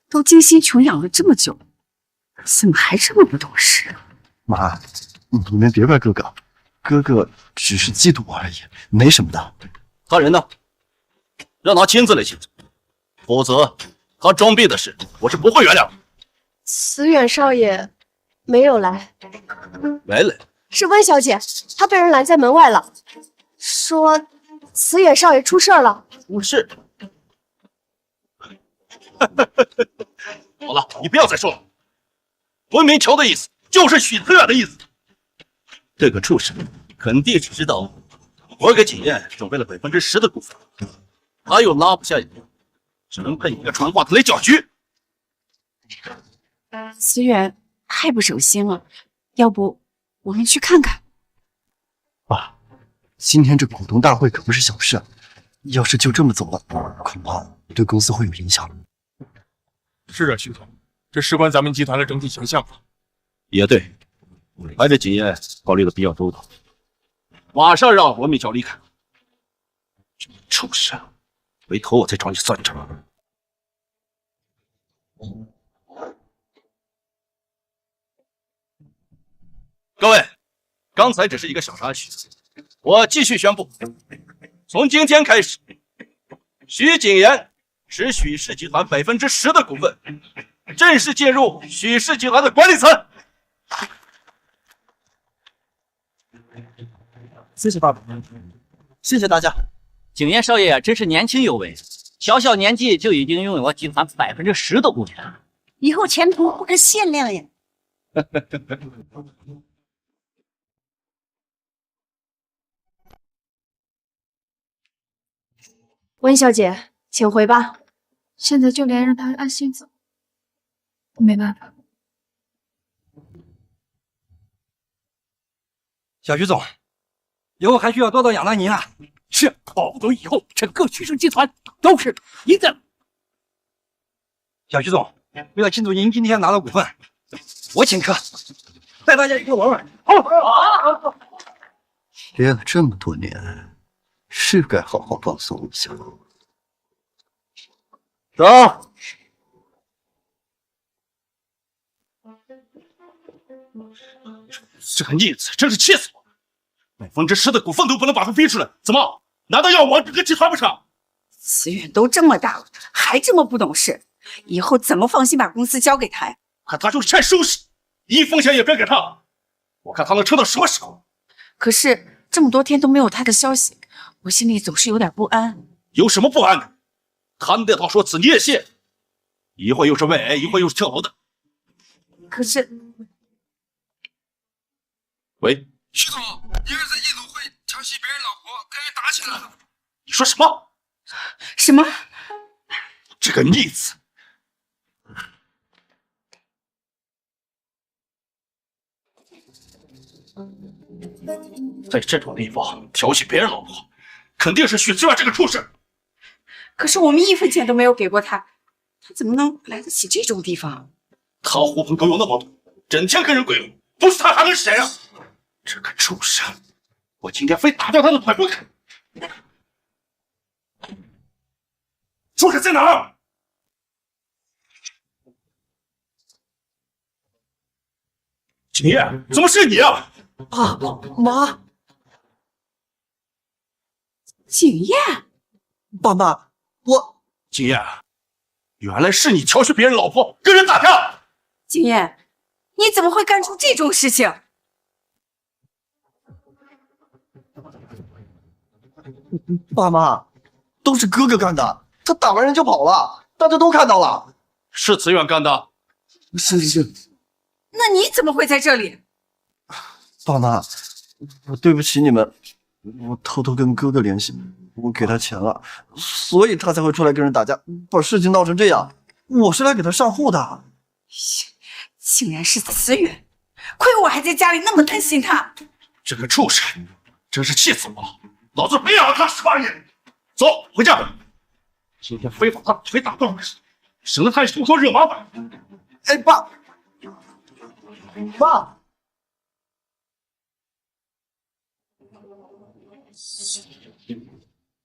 都精心穷养了这么久，怎么还这么不懂事？妈，你们别怪哥哥，哥哥只是嫉妒我而已，没什么的。他人呢？让他亲自来请罪，否则他装逼的事我是不会原谅的。慈远少爷没有来，没来，是温小姐，她被人拦在门外了，说慈远少爷出事了。是。好了，你不要再说了。温明桥的意思就是许慈远的意思。这个畜生肯定是知道我给景燕准备了10%的股份，他又拉不下脸，只能配一个传话的来搅局。慈远太不守心了，要不我们去看看？爸，今天这股东大会可不是小事，要是就这么走了，恐怕对公司会有影响。是啊，徐总，这事关咱们集团的整体形象啊。也对，还是景燕考虑的比较周到，马上让文明桥离开。这畜生，回头我再找你算账。各位，刚才只是一个小插曲，我继续宣布，从今天开始，徐景言持许氏集团10%的股份，正式介入许氏集团的管理层。谢谢爸爸，谢谢大家。景言少爷真是年轻有为，小小年纪就已经拥有了集团10%的股权，以后前途不可限量呀！温小姐，请回吧。现在就连让他安心走都没办法。小徐总，以后还需要多多养纳您啊。是，保不以后整个徐氏集团都是您的。小徐总，为了庆祝您今天拿到股份，我请客，带大家一块玩玩。好。憋了这么多年，是该好好放松一下。走。这个逆子真是气死我！10%的股份都不能把他逼出来，怎么？难道要亡这个集团不成？思远都这么大了，还这么不懂事，以后怎么放心把公司交给他呀？看他就是欠收拾，1分钱也别给他。我看他能撑到什么时候？可是这么多天都没有他的消息，我心里总是有点不安。有什么不安的？他那套说辞你也信？一会又是胃癌，一会又是跳楼的。可是，喂，徐总，一个人在夜总会调戏别人老婆，跟人打起来了。你说什么？什么？这个逆子！在这种地方调戏别人老婆，肯定是许志远这个畜生。可是我们1分钱都没有给过他，他怎么能来得起这种地方？他狐朋狗友那么多，整天跟人鬼混，不是他还能是谁啊？这个畜生！我今天非打掉他的腿不可！住手在哪儿？景业，怎么是你啊？爸妈，景业，爸妈，我景业，原来是你调戏别人老婆，跟人打架。景业，你怎么会干出这种事情？爸妈，都是哥哥干的，他打完人就跑了，大家都看到了。是慈远干的。是。那你怎么会在这里？爸妈，我对不起你们，我偷偷跟哥哥联系，我给他钱了，所以他才会出来跟人打架，把事情闹成这样。我是来给他上户的。竟然是慈远，亏我还在家里那么担心他。这个畜生，真是气死我了！老子培养了他18年。走，回家。今天非把他腿打断，省得他也偷偷惹麻烦。哎，爸。爸，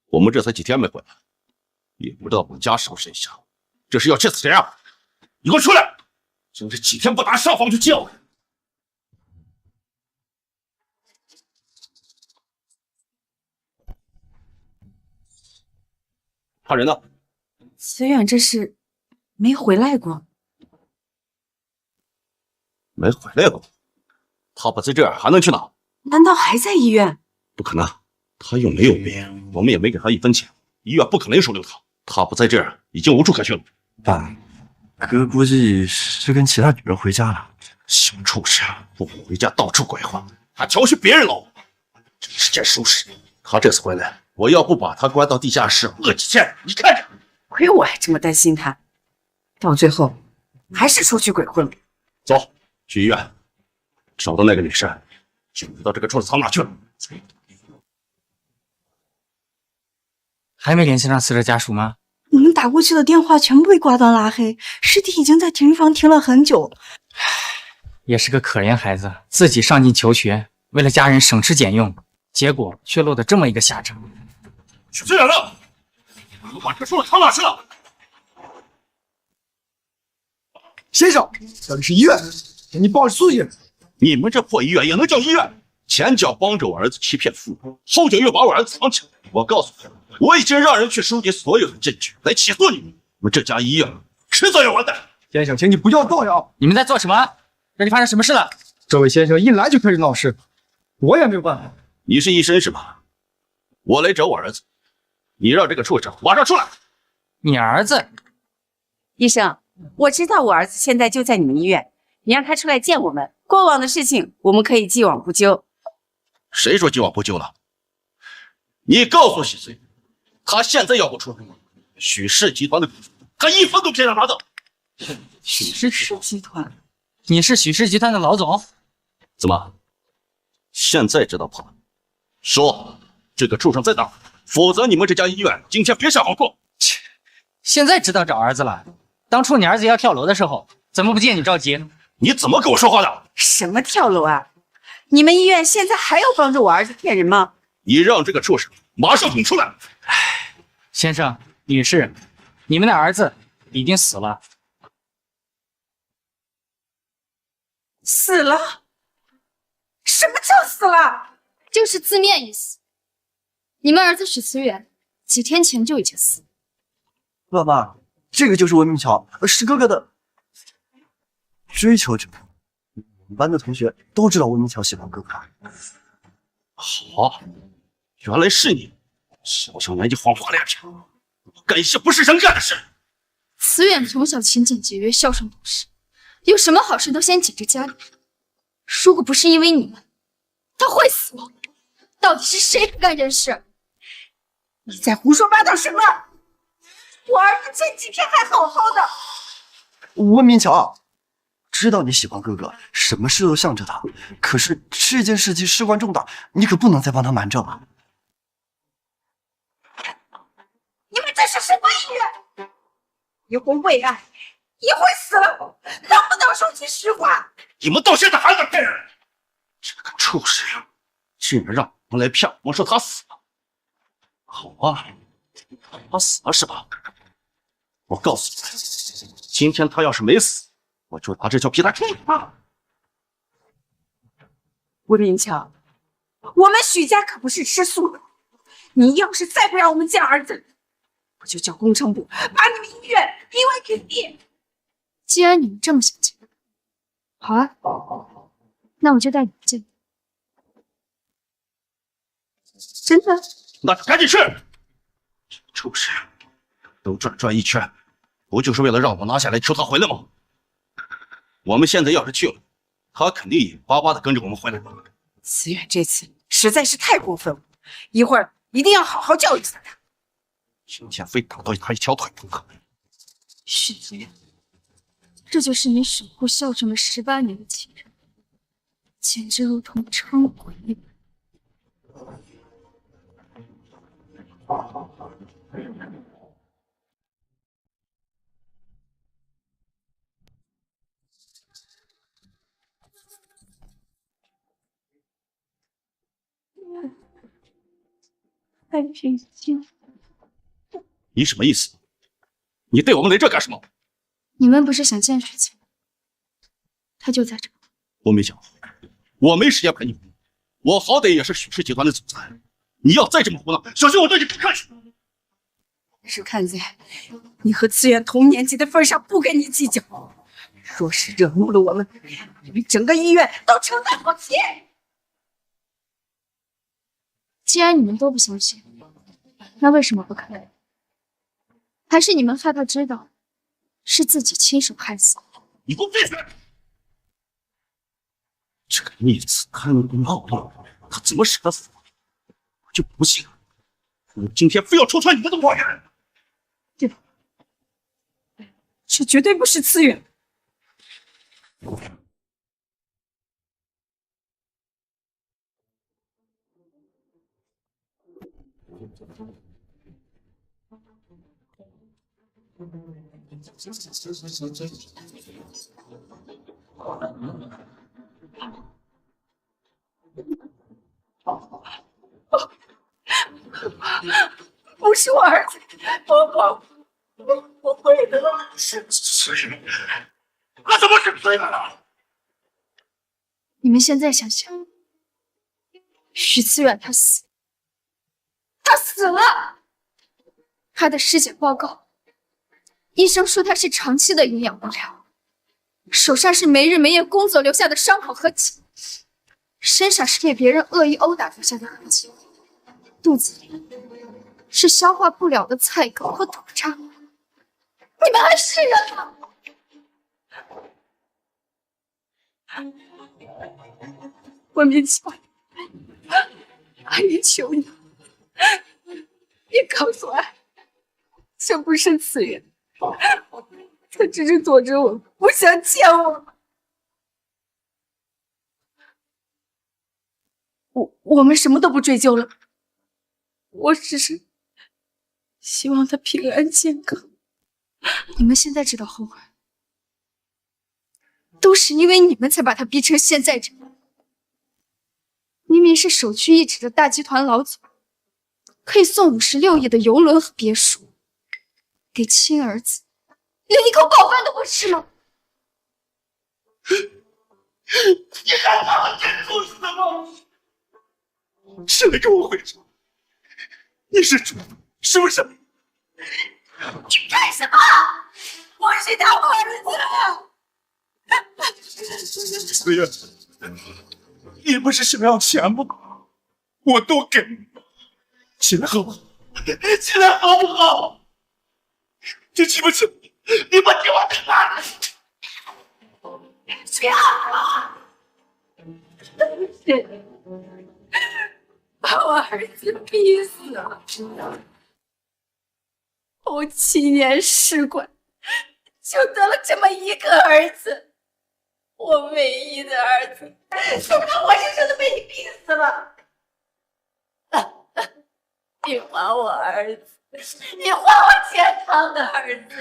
我们这才几天没回来，也不知道我家什么神下，这是要气死谁啊？你给我出来！真是几天不打上房就见我。他人呢？慈远这是没回来过。没回来过，他不在这儿还能去哪？难道还在医院？不可能，他又没有病，我们也没给他1分钱，医院不可能收留他。他不在这儿，已经无处可去了。爸，哥估计是跟其他女人回家了。小畜生，不回家到处鬼混，还调戏别人老婆，真是件收拾。他这次回来，我要不把他关到地下室饿几天，你看着。亏我还这么担心他，到最后还是出去鬼混了。走。去医院找到那个女生，就知道这个畜生藏哪去了。还没联系上死者家属吗？我们打过去的电话全部被挂断拉黑，尸体已经在停尸房停了很久。也是个可怜孩子，自己上进求学，为了家人省吃俭用，结果却落得这么一个下场。许志远呢？我把这说了藏哪去了？先生，这里是医院。请你报出去！你们这破医院也能叫医院？前脚帮着我儿子欺骗父母，后脚又把我儿子藏起来。我告诉你，我已经让人去收集所有的证据来起诉你们。我们这家医院迟早要完蛋。先生，请你不要造谣！你们在做什么？这里发生什么事了？这位先生一来就开始闹事，我也没有办法。你是医生是吧？我来找我儿子，你让这个畜生马上出来。你儿子？医生，我知道我儿子现在就在你们医院，你让他出来见我们。过往的事情我们可以既往不咎。谁说既往不咎了？你告诉许思远，他现在要不出来，许氏集团的股份他一分都别想拿走。许氏集团？你是许氏集团的老总？怎么？现在知道破了？说这个畜生在哪儿？否则你们这家医院今天别想好过。现在知道找儿子了。当初你儿子要跳楼的时候，怎么不见你着急？你怎么跟我说话的？什么跳楼啊？你们医院现在还要帮着我儿子骗人吗？你让这个畜生马上滚出来！先生、女士，你们的儿子已经死了。死了？什么叫死了？就是字面意思。你们儿子许思远几天前就已经死了。爸爸，这个就是温明桥，是哥哥的追求者。我们班的同学都知道温明桥喜欢哥哥。好，原来是你，小小年纪谎话连篇，干一些不是人干的事。思远从小勤俭节约，孝顺懂事，有什么好事都先紧着家里。如果不是因为你们，他会死吗？到底是谁不干人事？你在胡说八道什么？我儿子前几天还好好的。温明桥，知道你喜欢哥哥，什么事都向着他。可是这件事情事关重大，你可不能再帮他瞒着了。你们这是什么医院？一会为爱，一会死了，能不能说句实话？你们到现在还在骗人！这个畜生，竟然让我们来骗我们说他死了。好啊，他死了是吧？我告诉你们，今天他要是没死，我就拿这条皮带抽他。温明桥，我们许家可不是吃素的，你要是再不让我们见儿子，我就叫工程部把你们医院夷为平地。既然你们这么想见，好啊，那我就带你们见。真的？那就赶紧去！这畜生，都转一圈，不就是为了让我拿下来求他回来吗？我们现在要是去了，他肯定也巴巴的跟着我们回来。思远这次实在是太过分了，一会儿一定要好好教育他。今天非打断他一条腿不可。许思远，这就是你守护孝顺了18年的亲人，简直如同伥鬼一般。太平静。你什么意思？你带我们来这干什么？你们不是想见许晴？他就在这。我没想到，我没时间陪你胡闹，我好歹也是许氏集团的总裁，你要再这么胡闹，小心我对你不客气。是看在你和资源同年级的份上，不跟你计较。若是惹怒了我们，你们整个医院都承担不起。既然你们都不相信，那为什么不肯？还是你们害怕知道是自己亲手害死？你给我闭嘴！这个逆子贪功好利，他怎么舍得死？我就不信了，你今天非要戳穿你们的谎言。这绝对不是资源。不是我儿子，我会的。是资源，那怎么是资源了？你们现在想想，许思远他死了，他的尸检报告，医生说他是长期的营养不良，手上是没日没夜工作留下的伤口和茧，身上是被别人恶意殴打留下的痕迹，肚子里是消化不了的菜梗和土渣。你们还是人吗？温明桥，阿姨求你，你告诉俺，这不是次元，他只是躲着我，不想见我。我们什么都不追究了，我只是希望他平安健康。你们现在知道后悔，都是因为你们才把他逼成现在这样。明明是首屈一指的大集团老总，可以送56亿的游轮和别墅，给亲儿子连一口饱饭都不吃吗？你还把我真处死吗？起来跟我回去！你是猪，是不是？你干什么？我是他儿子。思月，你不是想要钱吗？我都给你，起来好不好？起来好不好？这起不起？你不给我看！不要！是把我儿子逼死了。我7年试管，就得了这么一个儿子，我唯一的儿子，就让活生生的被你逼死了。你还我儿子，你还我健康的儿子。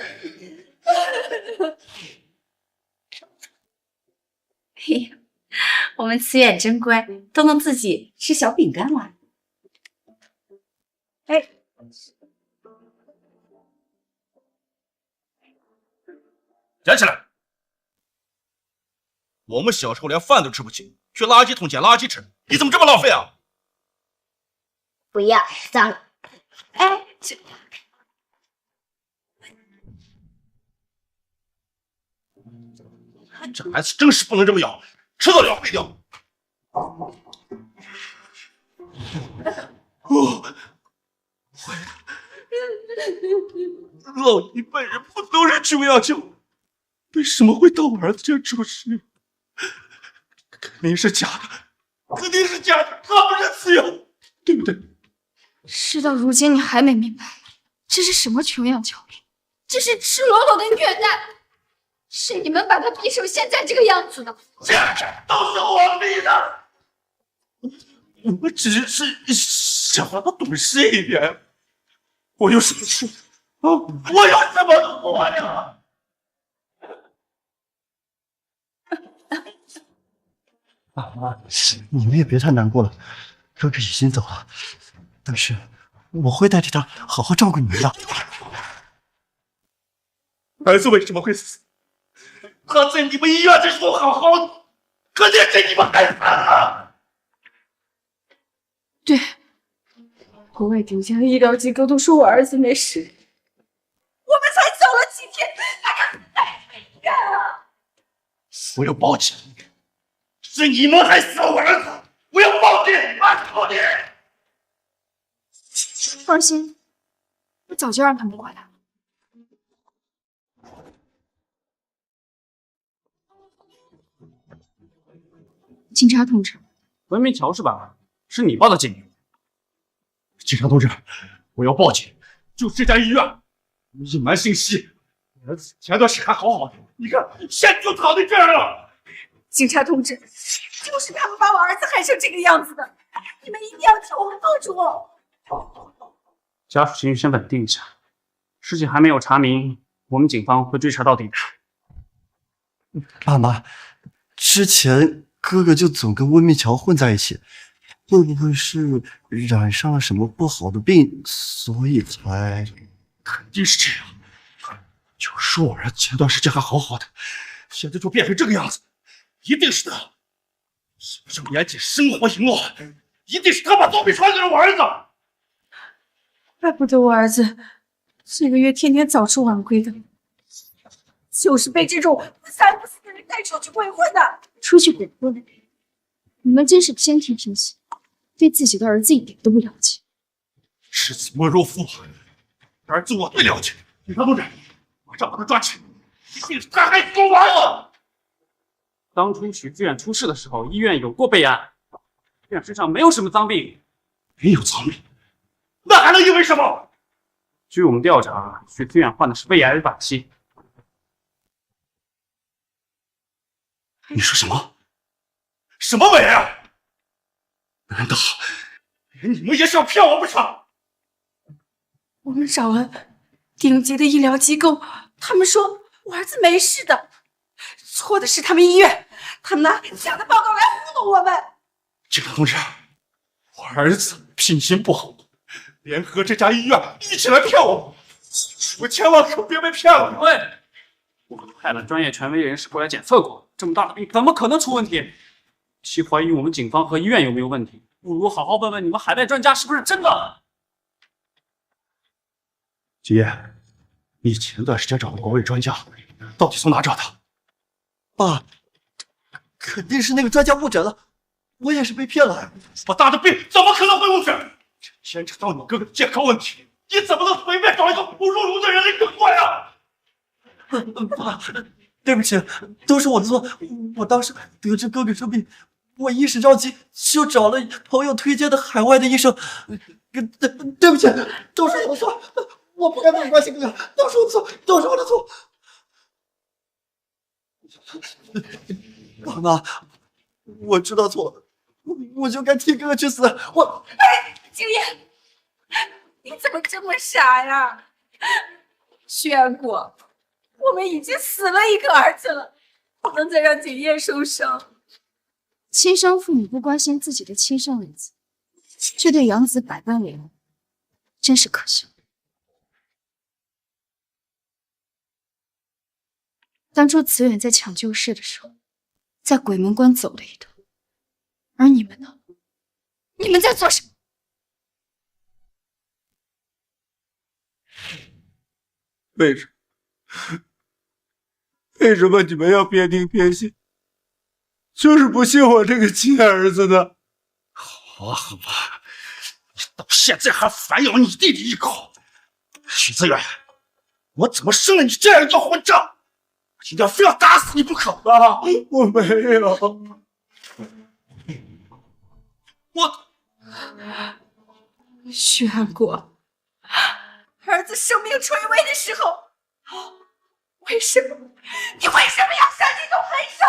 哎呀，我们思远真乖，都能自己吃小饼干了。哎。捡起来！我们小时候连饭都吃不起，去垃圾桶捡垃圾吃，你怎么这么浪费啊？不要，脏了。哎，这孩子真是不能这么养，迟早要废掉。老一辈人不都是这样教？为什么会到我儿子这出事？肯定是假的，肯定是假的，他不是次元，对不对？事到如今，你还没明白，这是什么穷养教育？这是赤裸裸的虐待，是你们把他逼成现在这个样子的。这都是我逼的，我只是想让他懂事一点。我有什么错啊？我有什么错呀？妈，你们也别太难过了，哥哥已经走了，但是我会代替他好好照顾你们的。儿子为什么会死？他在你们医院的时候好好的，肯定是你们害死的。对，国外顶尖的医疗机构都说我儿子没事，我们才走了几天，他可在医院啊！我要报警！是你们害死了我儿子！我要报警！按头你！放心，我早就让他们过来。警察同志，文明桥是吧？是你报的警。警察同志，我要报警！就这家医院，隐瞒信息，我儿子前段时间还好好的，你看现在就躺在这儿了。警察同志，就是他们把我儿子害成这个样子的，你们一定要替我们做主。家属情绪先稳定一下，事情还没有查明，我们警方会追查到底的。爸妈，之前哥哥就总跟温密桥混在一起，会不会是染上了什么不好的病，所以才……肯定是这样。就说我儿子前段时间还好好的，现在就变成这个样子。一定是他，小年纪生活淫乱，一定是他把毒品传给了我儿子。怪不得我儿子这个月天天早出晚归的，就是被这种不三不四的人带出去鬼混的。出去鬼混，你们真是偏题偏心，对自己的儿子一点都不了解。视子莫若父，儿子我最了解。警察同志，马上把他抓起，一定杀害狗娃！当初许志远出事的时候，医院有过备案，志远身上没有什么脏病，没有脏病，那还能因为什么？据我们调查，许志远患的是胃癌晚期。你说什么？什么伪啊？难道连你们也想骗我不成？我们找了顶级的医疗机构，他们说我儿子没事的，错的是他们医院，他们拿假的报告来糊弄我们。警察同志，我儿子品行不好，联合这家医院一起来骗我，我千万可别被骗了。喂，我们派了专业权威人士过来检测过，这么大的病怎么可能出问题？其怀疑我们警方和医院有没有问题，不如好好问问你们海外专家是不是真的。季你前段时间找的国卫专家，到底从哪找的？爸，肯定是那个专家误诊了，我也是被骗了。这么大的病，怎么可能会误诊？这牵扯到你哥哥的健康问题，你怎么能随便找一个不入流的人来整怪啊？爸，对不起，都是我的错。我当时得知哥哥生病，我一时着急，就找了朋友推荐的海外的医生。对不起，都是我的错，我不该那么关心哥哥，都是我的错，都是我的错。爸妈，我知道错了，我就该替哥哥去死。景烨，你怎么这么傻呀？轩果，我们已经死了一个儿子了，不能再让景烨受伤。亲生父母不关心自己的亲生儿子，却对养子百般为难，真是可笑。当初慈远在抢救室的时候，在鬼门关走了一趟，而你们呢？你们在做什么？为什么你们要偏听偏信？就是不信我这个亲儿子呢？好啊，你到现在还反咬你弟弟一口。许子远，我怎么生了你这样一个混账？我今天非要打死你不可啊！我没有，轩果，儿子生命垂危的时候，你为什么要下这种狠手？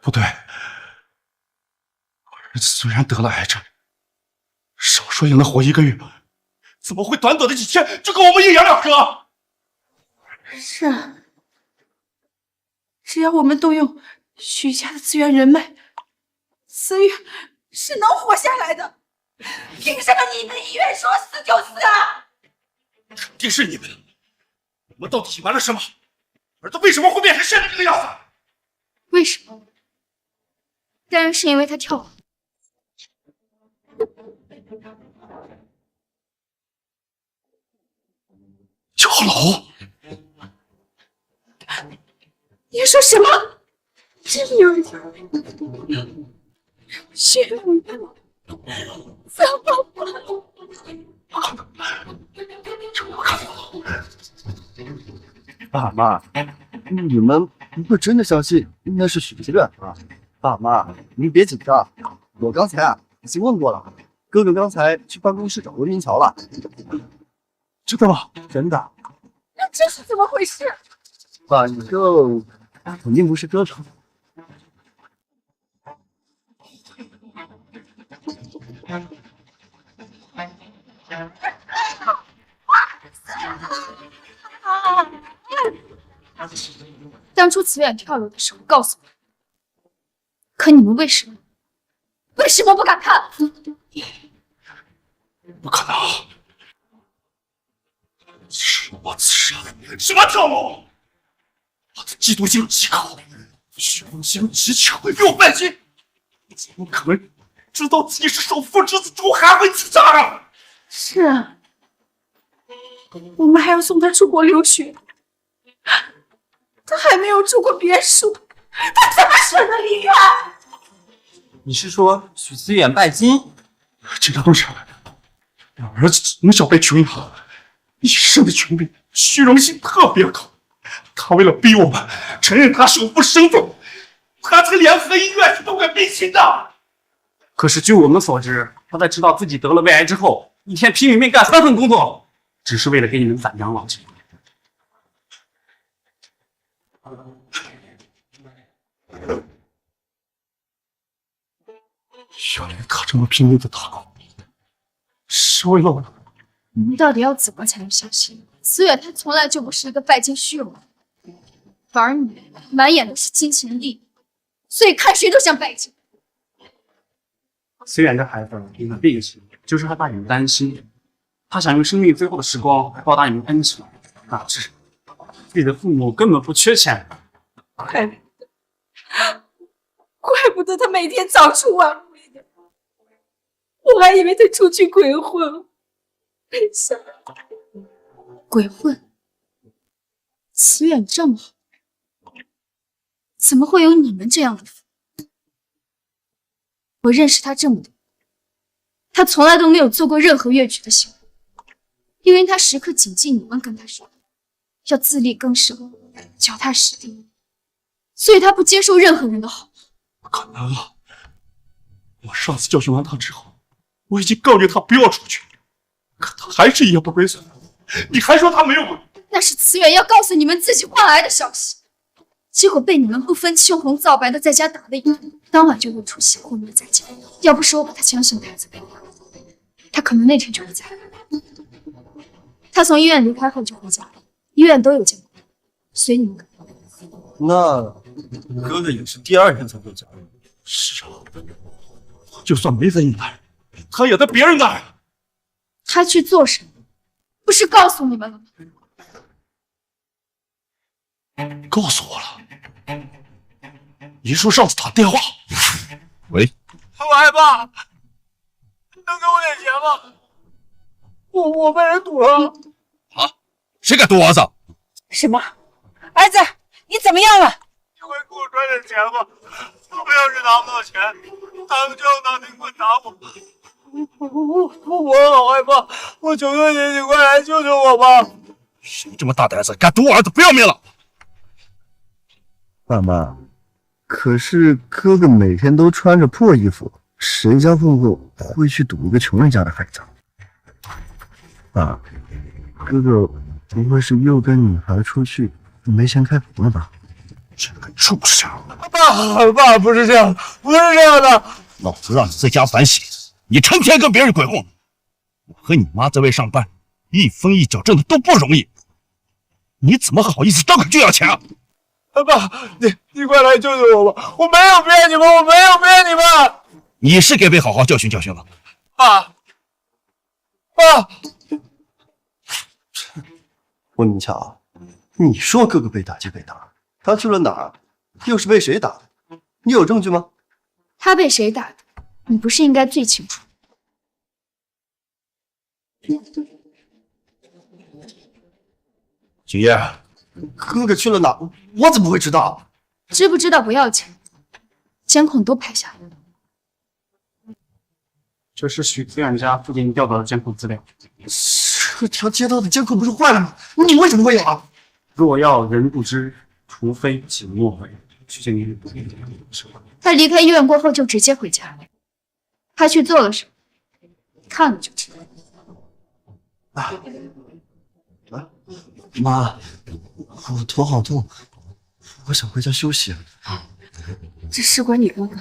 不对，我儿子虽然得了癌症，少说也能活1个月，怎么会短短的几天就跟我们一言两合？是啊，只要我们动用许家的资源人脉，思远是能活下来的。凭什么你们医院说死就死啊？肯定是你们！我们到底隐瞒了什么？儿子为什么会变成现在这个样子？为什么？当然是因为他跳楼。跳楼？你说什么？这有点血怎么办？爸妈，你们不会真的相信那是许志远吧？爸妈，您别紧张，我刚才已经问过了，哥哥刚才去办公室找罗云桥了。真的吗？真的。那这是怎么回事？反正肯定不是哥哥。当初慈远跳楼的时候告诉我，可你们为什么不敢看？不可能！是我自杀，什么跳楼？我的嫉妒心极高，虚荣心极强，又拜金，怎么可能知道自己是首富之子，就还会自杀啊？是啊，我们还要送他出国留学，他还没有住过别墅，他怎么舍得离开？你是说许思远拜金？这都是我儿子从小被穷养，一生的穷逼，虚荣心特别高。他为了逼我们承认他首富身份，他这个联合医院是不管病情的。可是据我们所知，他在知道自己得了胃癌之后，一天拼命干3份工作，只是为了给你们攒养老金。原来他这么拼命的打工，是为了我。你们到底要怎么才能相信思远他从来就不是一个拜金虚荣的人，反而你满眼都是金钱利益，所以看谁都像拜金。思远这孩子有个病情，就是害怕你们担心，他想用生命最后的时光来报答你们恩情，哪知自己的父母根本不缺钱。怪不得他每天早出晚归的，我还以为他出去鬼混，没想到鬼混。思远这么好，怎么会有你们这样的父母？我认识他这么多，他从来都没有做过任何越矩的行为，因为他时刻谨记你们跟他说要自力更生，脚踏实地，所以他不接受任何人的好。不可能啊！我上次教训完他之后，我已经告诫他不要出去，可他还是一夜不归宿。你还说他没有？那是慈远要告诉你们自己患癌的消息，结果被你们不分青红皂白的在家打了一顿，当晚就又出现昏迷在家。要不是我把他强行带走，他可能那天就不在了。他从医院离开后就回家了，医院都有监控，随你们看。那哥哥也是第2天才回家。是啊，就算没在你那儿，他也在别人那儿。他去做什么？不是告诉你们了吗？告诉我了。你说上次打电话。喂。我害怕，能给我点钱吗？我被人堵了。啊？谁敢堵我儿子？什么？儿子，你怎么样了？你会给我转点钱吗？我要是拿不到钱，他们就要拿冰棍打我。我好害怕，我求求你，你快来救救我吧！谁这么大胆子，敢堵我儿子不要命了？爸妈，可是哥哥每天都穿着破衣服，谁家混混会去堵一个穷人家的孩子？爸，哥哥不会是又跟女孩出去没钱开房了吧？这个畜生！爸，不是这样，不是这样的。老子让你在家反省，你成天跟别人鬼混。我和你妈在外上班，一分一角挣的都不容易，你怎么好意思张口就要钱啊？爸，你快来救救我吧！我没有骗你们，我没有骗你们。你是该被好好教训教训了。爸，温明桥，你说哥哥被打就被打，他去了哪儿？又是被谁打的？你有证据吗？他被谁打的，你不是应该最清楚？景叶，哥哥去了哪儿？我怎么会知道？知不知道不要紧，监控都拍下来了。这是许思远家附近调到的监控资料。这条街道的监控不是坏了吗？你为什么会有啊？若要人不知，除非己莫为。徐建宁，他离开医院过后就直接回家了。他去做了什么？看了就知道。妈，我头好痛，我想回家休息。这事关你哥哥，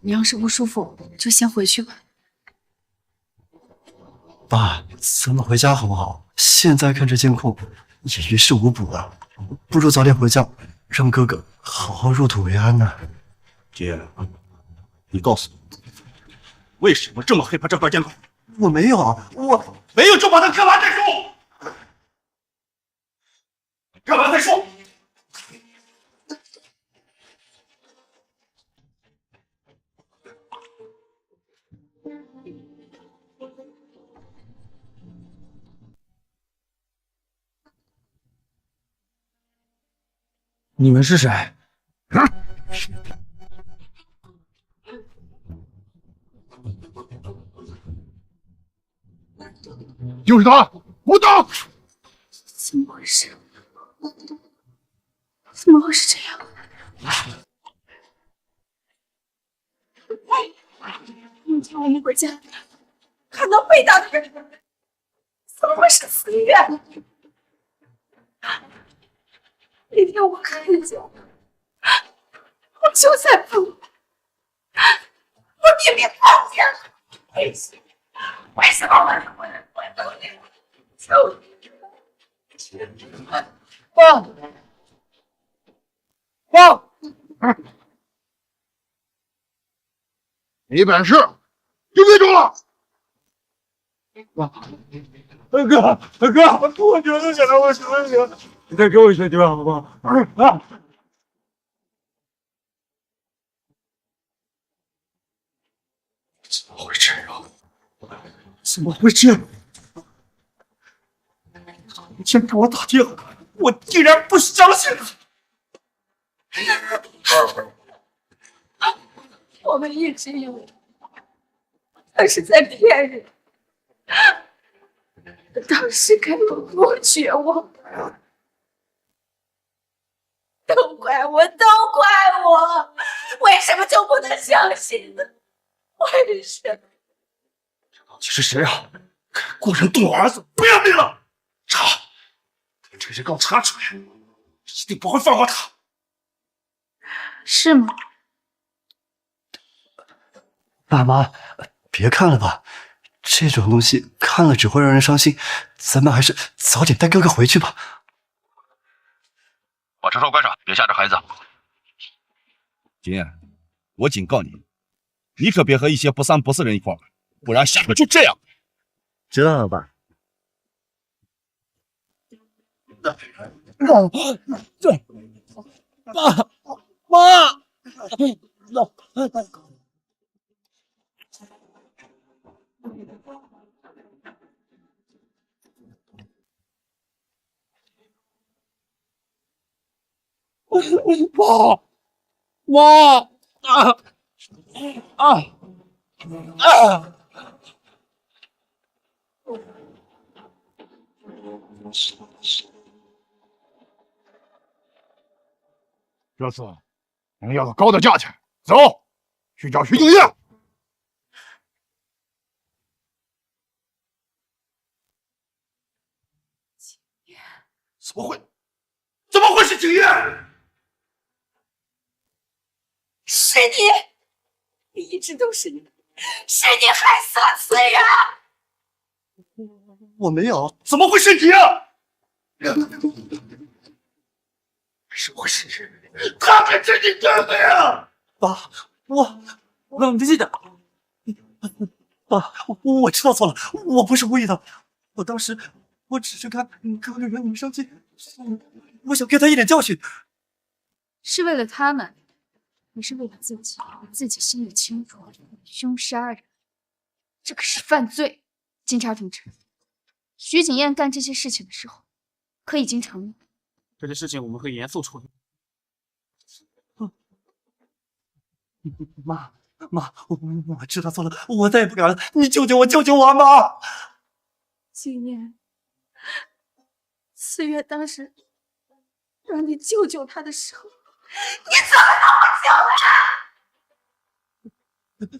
你要是不舒服，就先回去吧。爸，咱们回家好不好？现在看这监控也于事无补了，不如早点回家，让哥哥好好入土为安呢。姐，你告诉我，为什么这么害怕这段监控？我没有啊，我没有就把他干完再说，干完再说。你们是谁？就是他，我打！怎么回事？怎么会是这样？那天我们回家看到被打的人，怎么会是思远？那天我看见，我就在旁边，我明明看见了，为什么我都放！没本事就别装了！哥，我求求你了，我求求你了，你再给我一些机会好不好？怎么会这样？怎么会这样？你先给我打电话，我竟然不相信他！我们一直以为他是在骗人，当时该有多绝望！都怪我，为什么就不能相信呢？为什么？到底是谁啊？敢雇人动我儿子，不要命了！查，等这人给我查出来，一定不会放过他。是吗？爸妈，别看了吧，这种东西看了只会让人伤心，咱们还是早点带哥哥回去吧。把车窗关上，别吓着孩子。金燕，我警告你，你可别和一些不三不四人一块玩，不然下个就这样。知道了吧？妈！妈！这次能要个高的价钱，走，去找徐敬业。怎么会？怎么会是景业？是你，一直都是你，是你害死了思远。我没有，怎么会是你啊？是我是你，他可是你哥哥呀！爸，我没记得。爸，我知道错了，我不是故意的。我当时我只是看哥哥惹你们生气，我想给他一点教训。是为了他们，也是为了自己。自己心里清楚，凶杀人，这可是犯罪。经查同志，徐景燕干这些事情的时候，可已经承认。这件事情我们会严肃处理。妈，我知道错了，我再也不敢了。你救救我，妈！景燕，思月当时让你救他的时候，你怎么能不救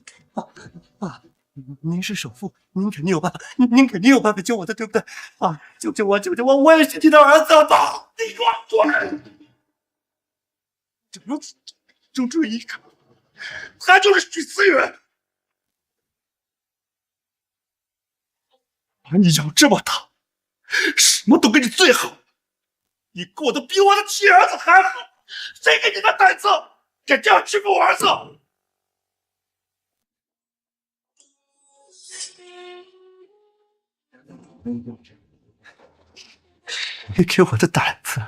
呢？爸，您是首富，您肯定有办法，您肯定有办法救我的，对不对？啊，救救我，我也是你的儿子，爸！你给我滚！就这一个，他就是许思远，把你养这么大，什么都给你最好，你过得比我的亲儿子还好，谁给你的胆子敢这样欺负我儿子？谁给我的胆子？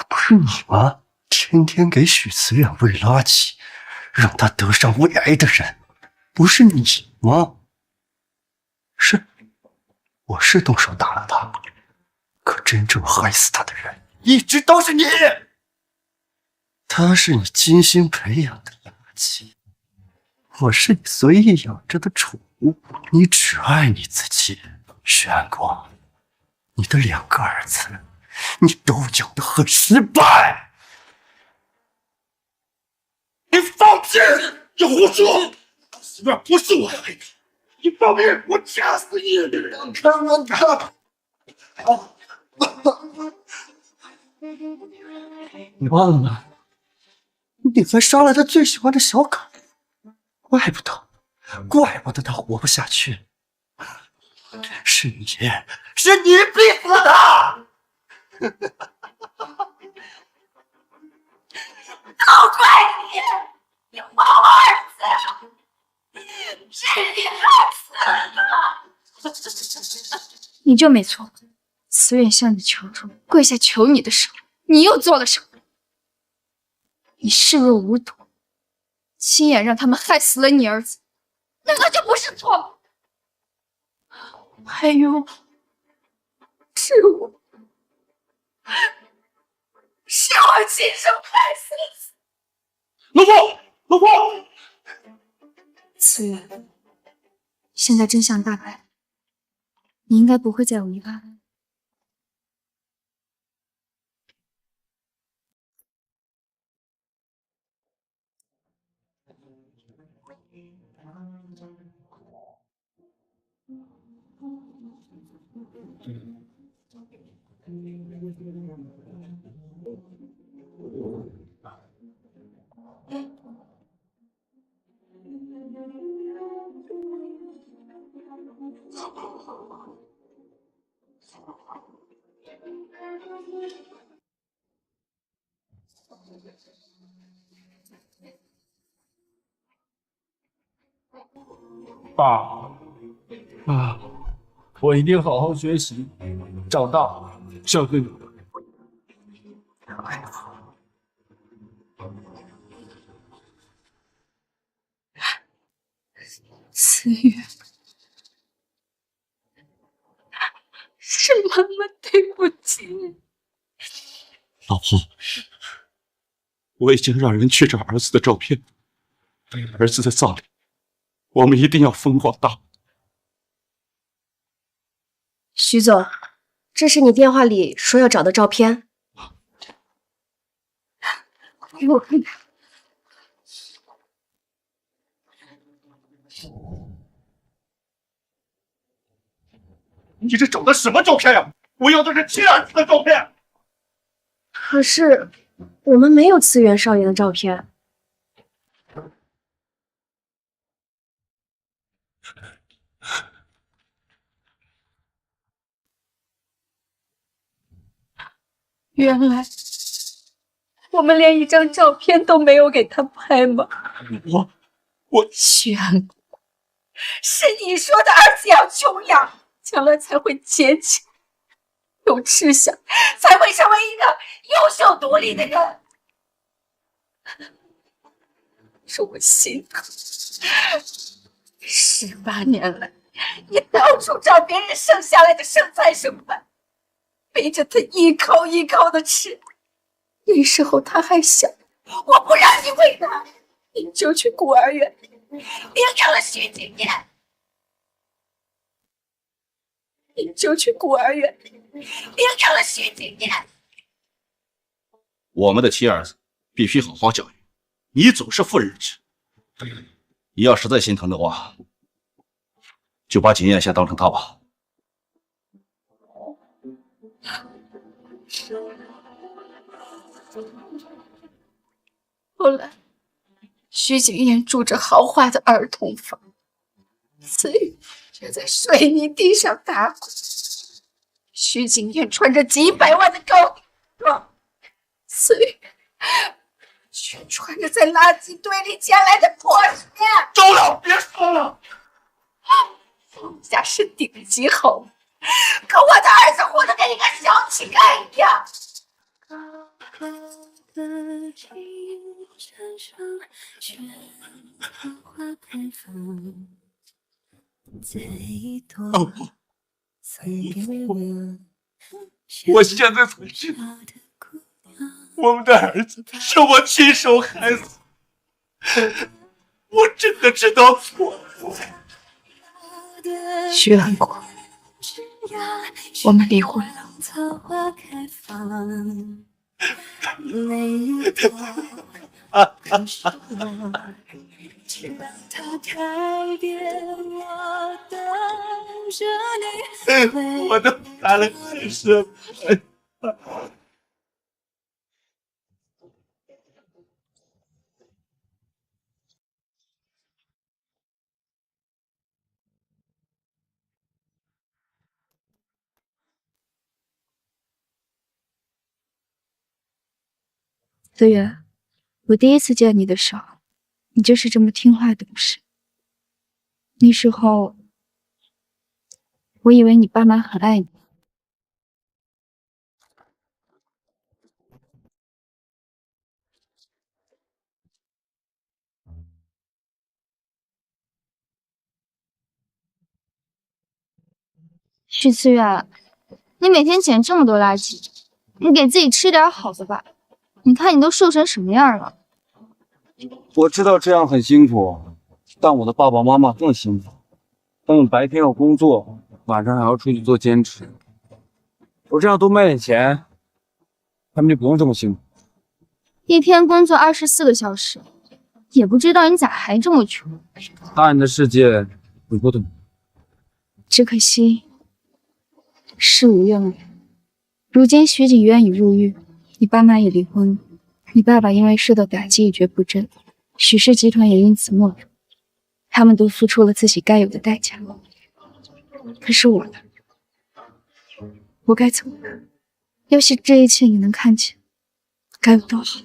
不是你吗？天天给许思远喂垃圾，让他得上胃癌的人，不是你吗？是，我是动手打了他，可真正害死他的人一直都是你。他是你精心培养的垃圾，我是你随意养着的宠物。你只爱你自己，玄光，你的2个儿子，你都养得很失败。你放屁！你胡说！思远不是我害的，你放屁！我掐死你！看我看！你忘了吗？你还杀了他最喜欢的小狗，怪不得他活不下去。是你逼死他！都怪你！你忘我儿子，是你害死的！你就没错，慈远向你求助，跪下求你的时候，你又做了什么？你视若无睹，亲眼让他们害死了你儿子，难道就不是错吗？还有，是我亲手害死的。老婆！慈远，现在真相大白，你应该不会再有遗憾。爸，我一定好好学习，长大孝顺你。思远，是妈妈对不起你。老婆，我已经让人去找儿子的照片，为了儿子的葬礼，我们一定要风光大。徐总，这是你电话里说要找的照片。给我看看。你这找的什么照片呀？我要的是亲儿子的照片。可是我们没有次元少爷的照片。原来我们连一张照片都没有给他拍吗？我玄公，是你说的儿子要穷养，将来才会节俭，有志向，才会成为一个优秀独立的人。是我心疼。18年来，你到处找别人剩下来的剩菜剩饭，背着他一口一口的吃。那时候他还小，我不让你喂他，你就去孤儿院领养了徐景言。你就去孤儿院领养了徐景言。我们的亲儿子必须好好教育，你总是妇人之仁。你要实在心疼的话，就把景砚先当成他吧。后来，徐景砚住着豪华的儿童房，思雨却在水泥地上打滚。徐景砚穿着几百万的高定装，思雨却穿着在垃圾堆里捡来的破鞋。够了，别说了。方家是顶级好物，可我的儿子活得跟一个小乞丐一样。老婆，我现在才知道，我们的儿子是我亲手害死，我真的知道错了。徐安国，我们离婚了。我都干了什么？思远，我第一次见你的时候，你就是这么听话懂事。那时候，我以为你爸妈很爱你。许思远，你每天捡这么多垃圾，你给自己吃点好的吧。你看你都瘦成什么样了。我知道这样很辛苦，但我的爸爸妈妈更辛苦，他们白天要工作，晚上还要出去做兼职。我这样多卖点钱，他们就不用这么辛苦。一天工作24个小时，也不知道你咋还这么穷。大人的世界我不懂，只可惜事与愿违。如今徐景渊已入狱，你爸妈也离婚了，你爸爸因为受到打击一蹶不振，许氏集团也因此没落。他们都付出了自己该有的代价，可是我呢？我该怎么办？要是这一切你能看见，该有多好。